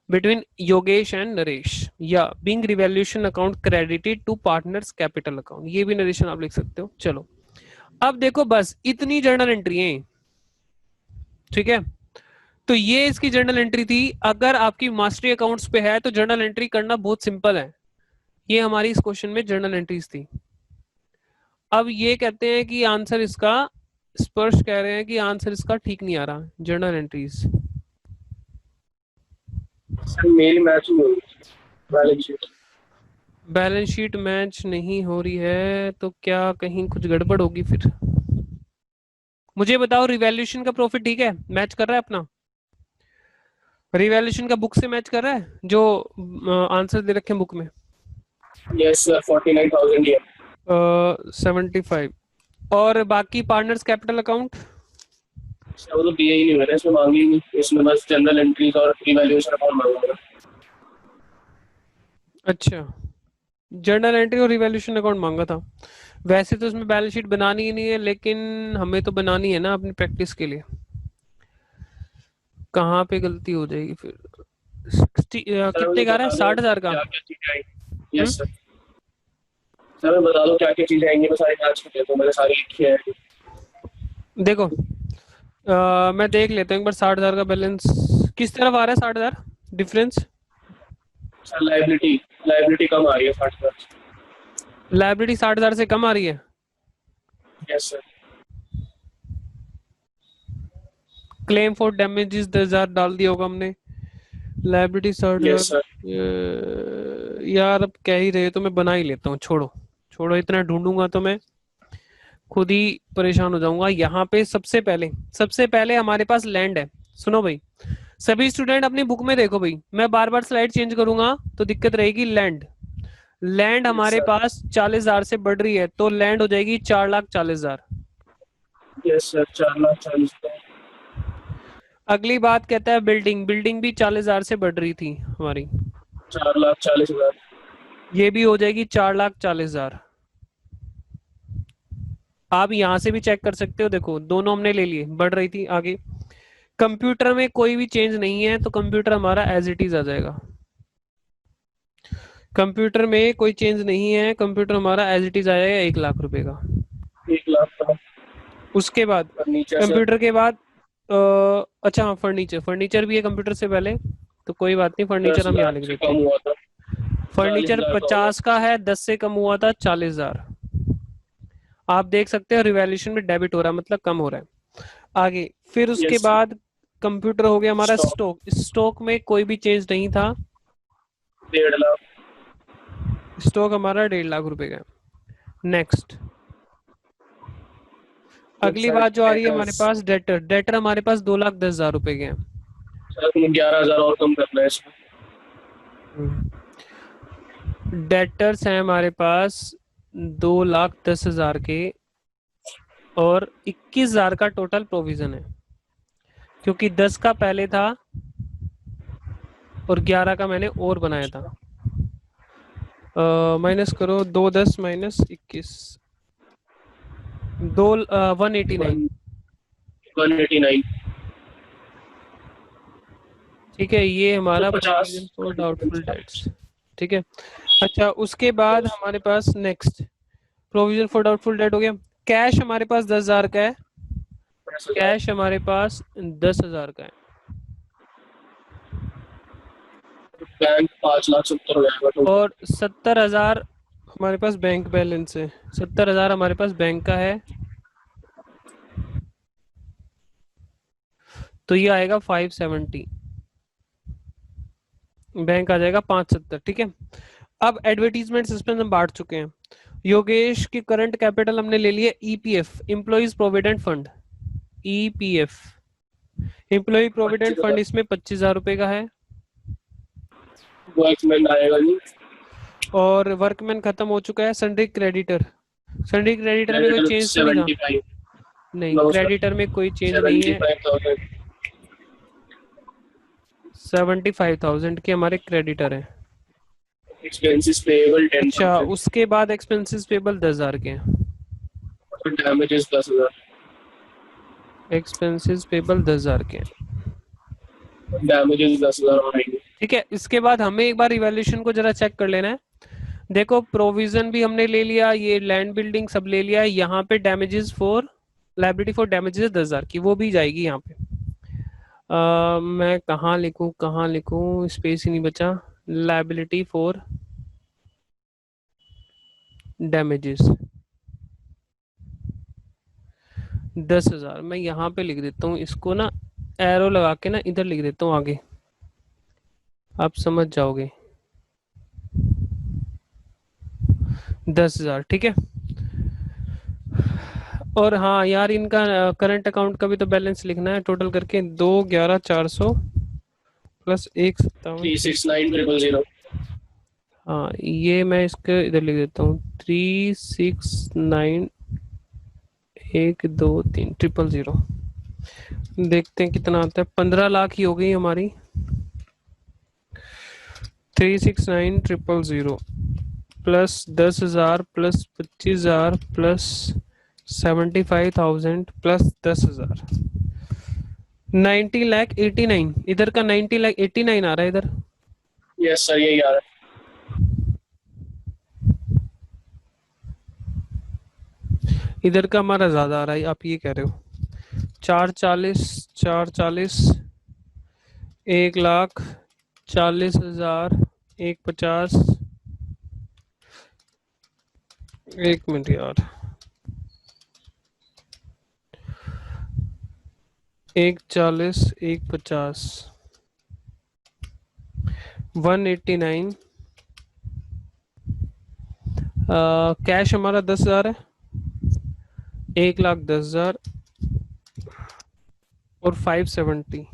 between Yogesh and Naresh, या being revaluation account credited to partners capital account, ये भी नरेशन आप लिख सकते हो। चलो अब देखो, बस इतनी जर्नल एंट्री है, ठीक है। तो ये इसकी जर्नल एंट्री थी। अगर आपकी मास्टरी अकाउंट्स पे है तो जर्नल एंट्री करना बहुत सिंपल है। ये हमारी इस क्वेश्चन में जर्नल एंट्रीज थी। अब ये कहते हैं कि आंसर इसका, स्पर्श कह रहे हैं कि आंसर इसका ठीक नहीं आ रहा, जर्नल एंट्रीज। सर मेल मैच नहीं हुई balance sheet. Balance sheet match नहीं हो रही है तो क्या कहीं कुछ गड़बड़ होगी फिर? मुझे बताओ, रिवैल्यूएशन का प्रॉफिट ठीक है, मैच कर रहा है अपना? रिवैल्यूएशन का बुक से मैच कर रहा है जो आंसर दे रखे हैं बुक में? Yes sir. 49,000 ये 75। और बाकी पार्टनर्स कैपिटल अकाउंट? सर वो तो दिए ही नहीं मैंने, इसमें मांगी ही नहीं, इसमें बस जनरल एंट्रीज और इवैल्यूएशन अकाउंट मांगा। अच्छा, जर्नल एंट्री और रिवैल्यूएशन अकाउंट मांगा था। वैसे तो इसमें बैलेंस शीट बनानी ही नहीं है, लेकिन हमें तो बनानी है ना अपनी प्रैक्टिस के लिए। कहाँ पे गलती हो जाएगी फिर? कितने का रहा है? 60,000 का? क्या क्या चीजें आएंगी? Yes sir. सर मैं बता दो क्या क्या चीजें आएंगी, मैं सारी मैच कर देता हूँ, मैंने सारी लिखी है। देखो मैं देख लेता हूँ एक बार 60,000 का बैलेंस किस तरफ आ रहा है। 60,000 डिफरेंस, सर लाइबिलिटी, लाइबिलिटी कम आ रही है 60,000। लाइबिलिटी 60,000 से कम आ रही है। Yes sir. Claim for damages 10,000 डाल दिया होगा हमने। लाइबिलिटी 60,000। Yes sir. यार अब कह ही रहे तो मैं बना ही लेता हूँ, छोड़ो छोड़ो, इतना ढूंढूंगा तो मैं खुद ही परेशान हो जाऊंगा। यहाँ पे सबसे पहले हमारे पास लैंड है। सुनो भाई, सभी स्टूडेंट अपनी बुक में देखो भाई, मैं बार बार स्लाइड चेंज करूंगा तो दिक्कत रहेगी। लैंड, लैंड हमारे सर। पास 40,000 से बढ़ रही है तो लैंड हो जाएगी 4,40,000। Yes sir. 4,40,000। अगली बात कहता है बिल्डिंग, बिल्डिंग भी 40,000 से बढ़ रही थी हमारी, 4,40,000। ये भी हो जाएगी 4,40,000। आप यहां से भी चेक कर सकते हो, देखो दोनों हमने ले लिए, बढ़ रही थी आगे। कंप्यूटर में कोई भी चेंज नहीं है तो कंप्यूटर हमारा एज इट इज आ जाएगा। कंप्यूटर में कोई चेंज नहीं है, कंप्यूटर हमारा एज इट इज आएगा 1,00,000 रुपए का। 1,00,000 का उसके बाद फर्नीचर सर। कंप्यूटर के बाद अच्छा हाँ, फर्नीचर, फर्नीचर भी है कंप्यूटर से पहले, तो कोई बात नहीं, फर्नीचर हम यहाँ 10,00,000 लिख से देते कम हैं। हुआ था। फर्नीचर 40,000 का होगा। 50 का है, 10 से कम हुआ था 40,000। आप देख सकते हो रिवैल्यूएशन में डेबिट हो रहा है, मतलब कम हो रहा है। आगे फिर उसके यस। बाद कंप्यूटर हो गया हमारा स्टॉक स्टॉक, स्टॉक में कोई भी चेंज नहीं था, 1,50,000। स्टॉक हमारा 1,50,000 रुपए का। नेक्स्ट, अगली बात जो आ रही है हमारे पास डेटर, डेटर हमारे पास 2,10,000 रुपए के हैं। सर 11,000 और कम करना है इसमें। डेटर्स हैं हमारे पास 2,10,000 के, और 21,000 का टोटल प्रोविजन है, क्योंकि 10 का पहले था और 11 का मैंने और बनाया था। माइनस करो, 2,10 माइनस 21, 189। 189। ठीक है, ये हमारा 50 प्रोविजन फॉर डाउटफुल डेट्स। ठीक है, अच्छा उसके बाद हमारे पास next provision for doubtful debt हो गया। कैश हमारे पास 10,000 का है, कैश हमारे पास 10,000 का है। बैंक 5,70,000 हो जाएगा तो और 70,000 हमारे पास बैंक बैलेंस है, 70,000 हमारे पास बैंक का है, तो ये आएगा 570, बैंक आ जाएगा 570। ठीक है, अब एडवर्टीजमेंट सिस्टम हम बांट चुके हैं। योगेश की करंट कैपिटल हमने ले लिया EPF, employees provident fund, EPF employ provident fund, इसमें 25,000 रुपए का है। वर्कमैन आएगा नहीं, और वर्कमैन खत्म हो चुका है। सन्ड्री क्रेडिटर, सन्ड्री क्रेडिटर में कोई चेंज तो नहीं था? 75 नहीं, क्रेडिटर में कोई चेंज नहीं है। 75,000 75,000 के हमारे क्रेडिटर हैं। एक्सपेंसेस पेएबल 10,000 अच्छा, उसके बाद एक्सपेंसेस पेबल 10,000 के हैं, डैमेजेस 10,000 एक्सपेंसेस पेबल 10,000 के हैं। डैमेजेस 10,000 और आएंगे। ठीक है, इसके बाद हमें एक बार इवैल्यूएशन को जरा चेक कर लेना है। देखो प्रोविजन भी हमने ले लिया, ये लैंड बिल्डिंग सब ले लिया है, यहाँ पे damages for liability for damages 10,000 की, वो भी जाएगी यहाँ पे। मैं कहाँ लिखूँ, स्पेस ही नहीं बचा। लायबिलिटी फॉर डैमेजेस 10,000 मैं यहाँ पे लिख देता हूँ, इसको ना एरो लगा के ना इधर लिख देता हूँ आगे, आप समझ जाओगे। 10,000 ठीक है। और हाँ यार, इनका करंट अकाउंट का भी तो बैलेंस लिखना है, टोटल करके 211,400 प्लस 157। 369,000 हाँ, ये मैं इसके इधर लिख देता हूँ, 369,123,000। देखते हैं कितना आता है। 15 लाख ही हो गई हमारी। 369,000 प्लस 10,000 प्लस 25,000 प्लस 75,000 प्लस 10,000, 90,89,000। इधर का 90,89,000 आ रहा है इधर। यस सर, यही आ रहा है। इधर का हमारा ज्यादा आ रहा है, आप ये कह रहे हो। 440, 440, 1,40,000, 150। एक मिनट यार, 140, 150, 189। कैश हमारा 10,000 है, 1,10,000 और 570,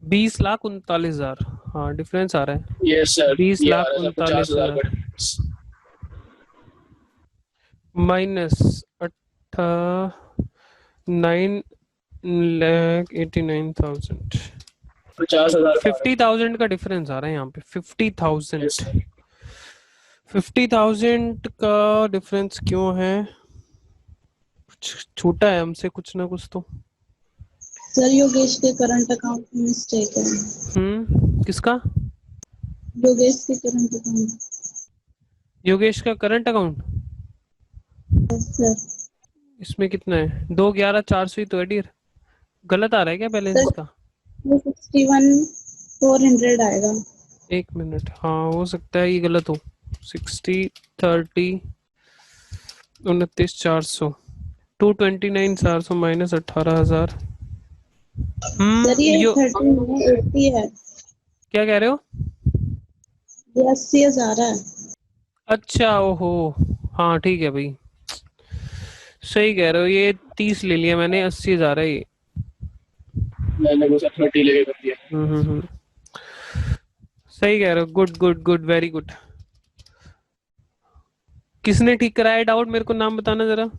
20,39,000। हाँ, डिफरेंस आ रहा है, यस सर, 20,39,000 50,000 माइनस 9,89,000, 50,000 50,000 का डिफरेंस आ रहा है यहाँ पे। 50,000, 50,000 का डिफरेंस क्यों है? कुछ छूटा है हमसे कुछ ना कुछ तो। सर योगेश के करंट अकाउंट में मिस्टेक है। किसका? योगेश के करंट अकाउंट। योगेश का करंट अकाउंट सर इसमें कितना है? 211,400 ही तो है डियर। गलत आ रहा है क्या बैलेंस सर, इसका? वो 61,400 आएगा। एक मिनट, हाँ हो सकता है ये गलत हो। 60, 30, 29,400, 229,400 माइनस 18,000। सर ये 80 है। क्या कह रहे हो? ये 80,000 है। अच्छा, ओहो, हाँ ठीक है भाई, सही कह रहे हो। ये 30 ले लिया मैंने, 80,000 है ये। मैंने वो सर 30 लेके कर दिया। सही कह रहे हो, good good good, very good. किसने ठीक कराया डाउट, मेरे को नाम बताना जरा।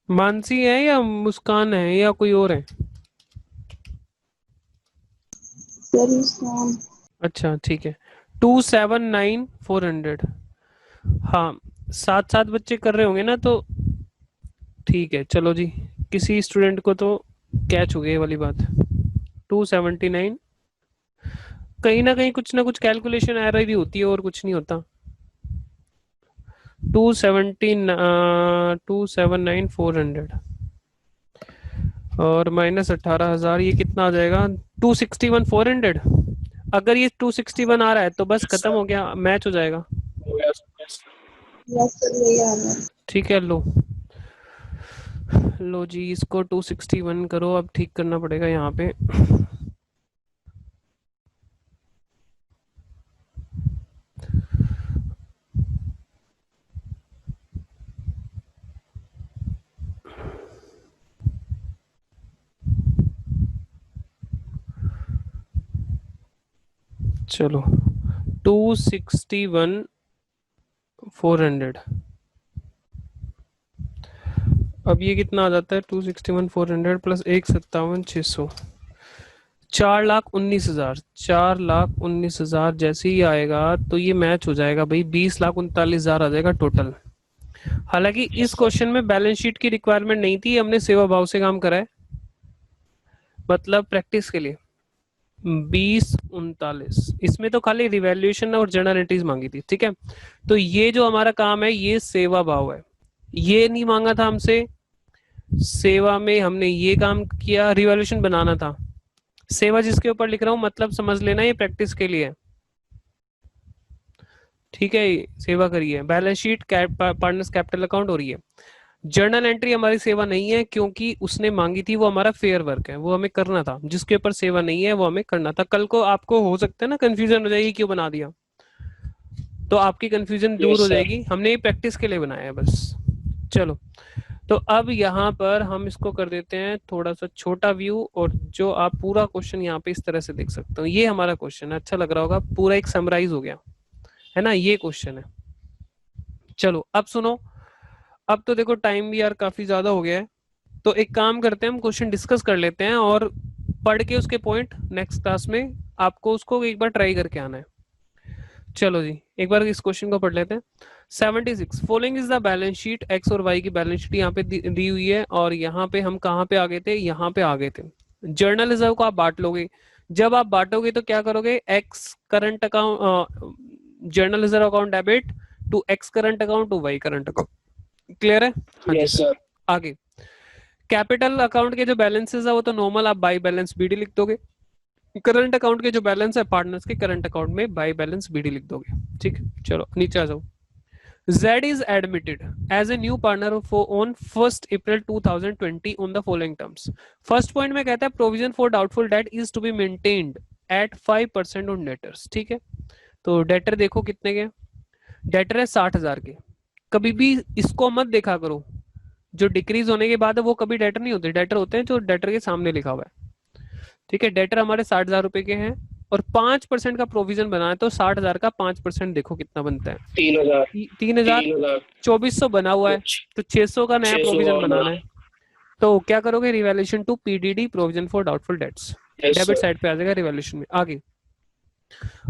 मानसी है या मुस्कान है या कोई और है? सर मुस्कान। अच्छा ठीक है, 279,400। हाँ, 7 बच्चे कर रहे होंगे ना, तो ठीक है। चलो जी, किसी स्टूडेंट को तो कैच हो गई ये वाली बात। 279 कहीं ना कुछ कैलकुलेशन एरर ही होती है और कुछ नहीं होता। 279 और माइनस 18,000 ये कितना आ जाएगा? 261,400। अगर ये 261 आ रहा है तो बस खत्म हो गया, मैच हो जाएगा। हो गया sir, yes, sir. Yes sir यही आ रहा है। ठीक है, लो जी, इसको 261 करो। अब ठीक करना पड़ेगा यहाँ पे। चलो 261,400। अब ये कितना आ जाता है? 261,400 प्लस 157,600, 4,19,000। 4,19,000 जैसे ही आएगा तो ये मैच हो जाएगा भाई। 20,39,000 आ जाएगा टोटल। हालांकि इस क्वेश्चन में बैलेंस शीट की रिक्वायरमेंट नहीं थी, हमने सेवा भाव से काम करा है, मतलब प्रैक्टिस के लिए। 20,39 इसमें तो खाली रिवैल्यूएशन और जर्नल एंट्रीज मांगी थी। ठीक है, तो ये जो हमारा काम है ये सेवा भाव है, ये नहीं मांगा था हमसे। सेवा में हमने ये काम किया, रिवैल्यूएशन बनाना था। सेवा जिसके ऊपर लिख रहा हूं मतलब समझ लेना, ये प्रैक्टिस के लिए। ठीक है, सेवा करिए। Balance sheet, partners capital account और ये जर्नल एंट्री हमारी सेवा नहीं है, क्योंकि उसने मांगी थी, वो हमारा फेयर वर्क है, वो हमें करना था। जिसके ऊपर सेवा नहीं है वो हमें करना था। कल को आपको हो सकता है ना कंफ्यूजन हो जाएगी क्यों बना दिया, तो आपकी कंफ्यूजन दूर Yes, हो sir. जाएगी। हमने ये प्रैक्टिस के लिए बनाया है बस। चलो, तो अब यहाँ पर हम इसको कर देते हैं थोड़ा सा छोटा व्यू, और जो आप पूरा क्वेश्चन यहाँ पे इस तरह से देख सकते हो। ये हमारा क्वेश्चन है, अच्छा लग रहा होगा, पूरा एक समराइज हो गया है ना, ये क्वेश्चन है। चलो अब सुनो, अब तो देखो टाइम भी यार काफी ज्यादा हो गया है, तो एक काम करते हैं, हम क्वेश्चन डिस्कस कर लेते हैं और पढ़ के उसके पॉइंट नेक्स्ट क्लास में आपको उसको एक बार ट्राई करके आना है। चलो जी, एक बार इस क्वेश्चन को पढ़ लेते हैं। 76 following is the balance sheet. X और वाई की बैलेंस शीट यहाँ पे दी हुई है, और यहाँ पे हम कहाँ पे आ गए थे? यहाँ पे आ गए थे। जर्नल रिजर्व को आप बांट लोगे। जब आप बांटोगे तो क्या करोगे? X current account, general reserve account debit to X current account to Y current account. Clear है? हाँ जी। Yes, sir. आगे कैपिटल अकाउंट के जो बैलेंसेस है वो तो नॉर्मल आप बाई बैलेंस बीडी लिख दोगे। करंट अकाउंट के जो बैलेंस है पार्टनर्स के करंट अकाउंट में बाई बैलेंस बीडी लिख दोगे। ठीक, चलो नीचे आ जाओ। Z is admitted as a new partner on 1st April 2020 on the following terms. First point में कहता है provision for doubtful debt is to be maintained at 5% on debtors. ठीक है, तो डेटर देखो कितने के, डेटर है 60,000 के। कभी भी इसको मत देखा करो, जो डिक्रीज होने के बाद है वो कभी डेटर नहीं होते, डेटर होते हैं जो डेटर के सामने लिखा हुआ है। ठीक है, डेटर हमारे 60,000 रुपए के हैं और 5% का प्रोविजन बना है, तो 60,000 का 5% देखो कितना बनता है? 3,000. 3,000। 3,000. 2400 बना हुआ है, तो 600 का नया 600 प्रोविजन और बनाना है। तो क्या करोगे? Revaluation to PDD, provision for doubtful debts, Yes, debit sir. Side पे आ जाएगा रिवैल्यूएशन में। आगे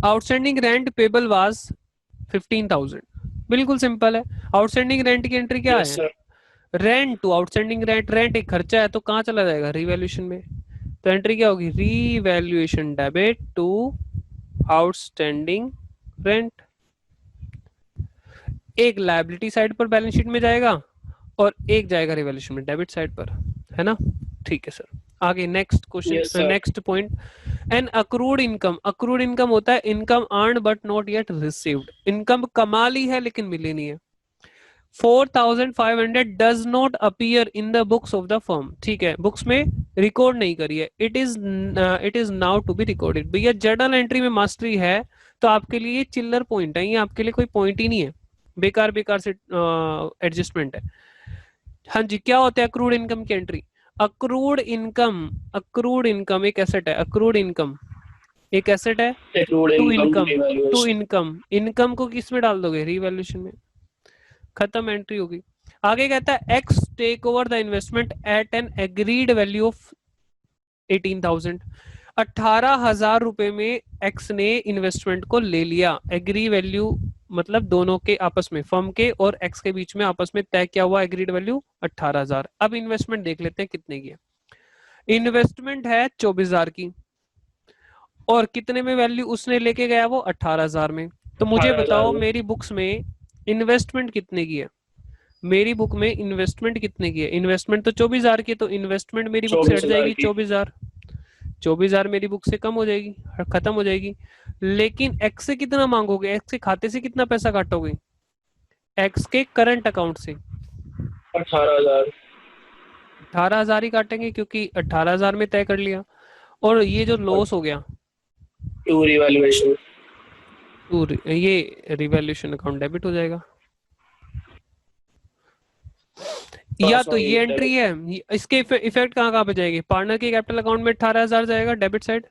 आउटस्टैंडिंग रेंट पेबल वाज 15,000। बिल्कुल सिंपल है। आउटस्टैंडिंग रेंट की एंट्री क्या Yes, है? sir. Rent to outstanding rent, rent एक खर्चा है तो कहाँ चला जाएगा? रिवैल्यूएशन में। तो एंट्री क्या होगी? Revaluation debit to outstanding rent. एक लायबिलिटी साइड पर बैलेंस शीट में जाएगा और एक जाएगा रिवैल्यूएशन में डेबिट साइड पर, है ना? ठीक है सर। आगे next Yes, question, sir. Next point. An accrued income, accrued income होता है income earn but not yet received. Income कमा ली है लेकिन मिली नहीं है। 4,500 does not appear in the books of the firm. ठीक है, बुक्स में रिकॉर्ड नहीं करी है। It is now to be recorded. भैया जर्नल एंट्री में मास्टरी है तो आपके लिए चिल्लर पॉइंट है, ये आपके लिए कोई पॉइंट ही नहीं है, बेकार बेकार से एडजस्टमेंट है। हाँ जी, क्या होता है अक्रूड इनकम की entry? Accrued income, accrued income एक एसेट है। अक्रूड इनकम एक एसेट है। Accrued to income income, revaluation. To income, income को किस में डाल दोगे? रिवैल्यूएशन में। खत्म, एंट्री होगी। आगे कहता है X take over the investment at an agreed value of 18,000। 18,000 रुपए में एक्स ने इन्वेस्टमेंट को ले लिया। एग्री वैल्यू मतलब दोनों के आपस में, फर्म के और एक्स के बीच में आपस में तय किया हुआ एग्रीड वैल्यू 18,000। अब इन्वेस्टमेंट देख लेते हैं कितने की है। इन्वेस्टमेंट है 24,000 की, और कितने में वैल्यू उसने लेके गया वो 18,000 में। तो मुझे 18,000 बताओ में। मेरी बुक्स में इन्वेस्टमेंट कितने की है, मेरी बुक में इन्वेस्टमेंट कितने की है, इन्वेस्टमेंट तो 24,000 की है, तो इन्वेस्टमेंट मेरी बुक से हट 24,000 जाएगी, की। 24,000 मेरी बुक से कम हो जाएगी, खत्म हो जाएगी। लेकिन एक्स से कितना मांगोगे, एक्स के खाते से कितना पैसा काटोगे, एक्स के करंट अकाउंट से 18,000। 18,000 ही काटेंगे, क्योंकि 18,000 में तय कर लिया। और ये जो लॉस हो गया, टू रिवैल्यूएशन। तो ये रिवैल्यूएशन अकाउंट डेबिट हो जाएगा। या तो ये एंट्री है, इसके इफेक्ट कहाँ कहाँ पे जाएगी, पार्टनर के कैपिटल अकाउंट में 18,000 जाएगा डेबिट साइड,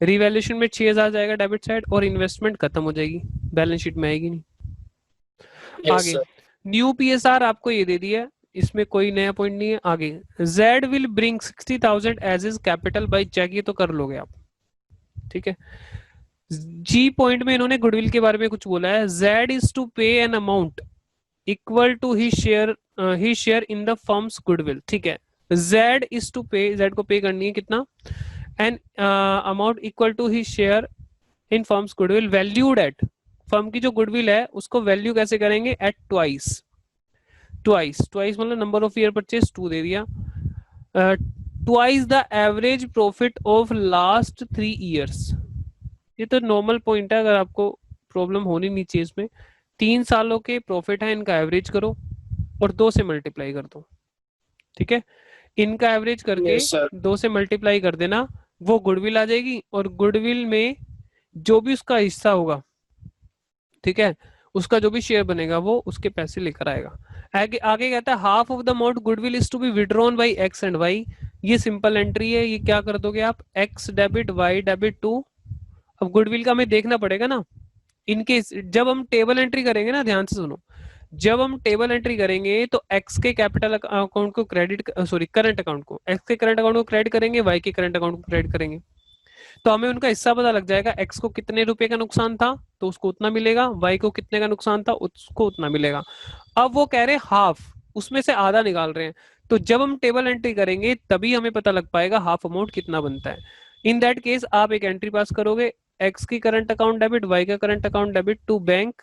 रिवैल्यूएशन में 6,000 जाएगा डेबिट साइड, और इन्वेस्टमेंट खत्म हो जाएगी, बैलेंस शीट में आएगी नहीं। यस आगे सर। न्यू पीएसआर आपको ये दे दिया है, इसमें कोई नया पॉइंट नहीं है। आगे Z will bring 60,000 as is capital by cheque, ये तो कर लोगे आप, ठीक है। जी पॉइंट में इन्होंने गुडविल के बारे में कुछ बोला है, Z is to pay an amount equal to his share in the firm's goodwill, ठीक है। Z is to pay, Z को पे करनी है कितना, an amount equal to his share in firm's goodwill valued at, फर्म की जो goodwill है उसको वैल्यू कैसे करेंगे, एट ट्वाइस मतलब नंबर ऑफ ईयर परचेज 2 दे दिया, twice the average profit of last 3 years. ये तो नॉर्मल पॉइंट है, अगर आपको प्रॉब्लम होनी नहीं चाहिए इसमें। 3 सालों के प्रॉफिट है, इनका एवरेज करो और 2 से मल्टीप्लाई कर दो, ठीक है। इनका एवरेज करके यस सर। 2 से मल्टीप्लाई कर देना, वो गुडविल आ जाएगी, और गुडविल में जो भी उसका हिस्सा होगा, ठीक है, उसका जो भी शेयर बनेगा वो उसके पैसे लेकर आएगा। आगे कहता है half of the amount goodwill is to be withdrawn by X and Y. ये सिंपल एंट्री है, ये क्या कर दोगे आप, X debit Y debit to. अब गुडविल का हमें देखना पड़ेगा ना, इनके जब हम टेबल एंट्री करेंगे ना, ध्यान से सुनो, जब हम टेबल एंट्री करेंगे तो एक्स के कैपिटल अकाउंट को क्रेडिट, सॉरी करंट अकाउंट को, एक्स के करंट अकाउंट को क्रेडिट करेंगे, वाई के करंट अकाउंट को क्रेडिट करेंगे, तो हमें उनका हिस्सा पता लग जाएगा। एक्स को कितने रुपए का नुकसान था तो उसको उतना मिलेगा, वाई को कितने का नुकसान था उसको उतना मिलेगा। अब वो कह रहे हैं हाफ, उसमें से आधा निकाल रहे हैं, तो जब हम टेबल एंट्री करेंगे तभी हमें पता लग पाएगा हाफ अमाउंट कितना बनता है। इन दैट केस आप एक एंट्री पास करोगे, एक्स की करंट अकाउंट डेबिट, वाई का current account debit to bank,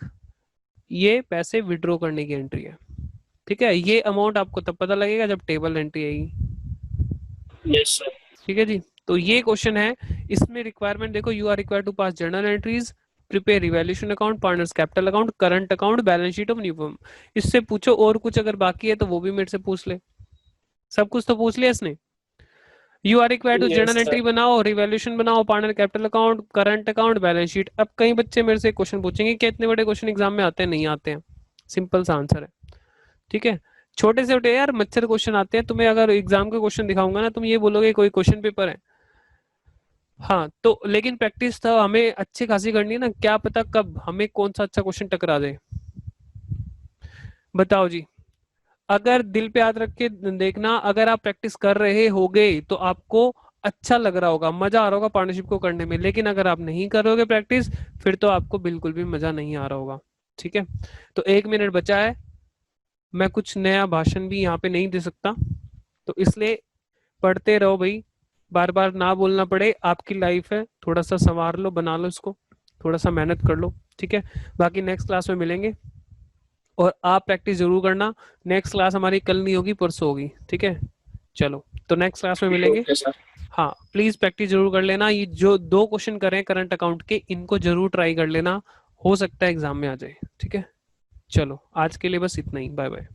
ये पैसे विड्रॉ करने की एंट्री है, ठीक है। ये अमाउंट आपको तब पता लगेगा जब टेबल एंट्री आएगी। Yes sir. ठीक है जी, तो ये क्वेश्चन है, इसमें रिक्वायरमेंट देखो, you are required to pass journal entries, prepare revaluation account, partners capital account, current account, balance sheet of new firm. इससे पूछो और कुछ अगर बाकी है तो वो भी मेरे से पूछ ले, सब कुछ तो पूछ लिया इसने। You are required to Yes, journal sir. Entry बनाओ, रिवैल्यूएशन बनाओ, partner capital account, current account, balance sheet. अब कई बच्चे मेरे से क्वेश्चन पूछेंगे कि इतने बड़े क्वेश्चन एग्जाम में आते हैं, नहीं आते हैं, सिंपल सा आंसर है, ठीक है। छोटे से छोटे यार मच्छर क्वेश्चन आते हैं, तुम्हें अगर एग्जाम के क्वेश्चन दिखाऊंगा ना, तुम ये बोलोगे कोई क्वेश्चन पेपर है। हाँ तो लेकिन प्रैक्टिस तो हमें अच्छी खासी करनी है ना, क्या पता कब हमें कौन सा अच्छा क्वेश्चन टकरा दे। बताओ जी, अगर दिल पे याद रख के देखना, अगर आप प्रैक्टिस कर रहे होगे तो आपको अच्छा लग रहा होगा, मजा आ रहा होगा पार्टनरशिप को करने में, लेकिन अगर आप नहीं करोगे प्रैक्टिस फिर तो आपको बिल्कुल भी मजा नहीं आ रहा होगा, ठीक है। तो 1 मिनट बचा है, मैं कुछ नया भाषण भी यहाँ पे नहीं दे सकता, तो इसलिए पढ़ते रहो भाई, बार बार ना बोलना पड़े, आपकी लाइफ है, थोड़ा सा संवार लो, बना लो इसको, थोड़ा सा मेहनत कर लो, ठीक है। बाकी नेक्स्ट क्लास में मिलेंगे, और आप प्रैक्टिस जरूर करना। नेक्स्ट क्लास हमारी कल नहीं होगी, परसों होगी, ठीक है। चलो तो नेक्स्ट क्लास में मिलेंगे। Okay, sir. हाँ प्लीज प्रैक्टिस जरूर कर लेना, ये जो 2 क्वेश्चन करें करंट अकाउंट के, इनको जरूर ट्राई कर लेना, हो सकता है एग्जाम में आ जाए, ठीक है। चलो आज के लिए बस इतना ही, बाय बाय।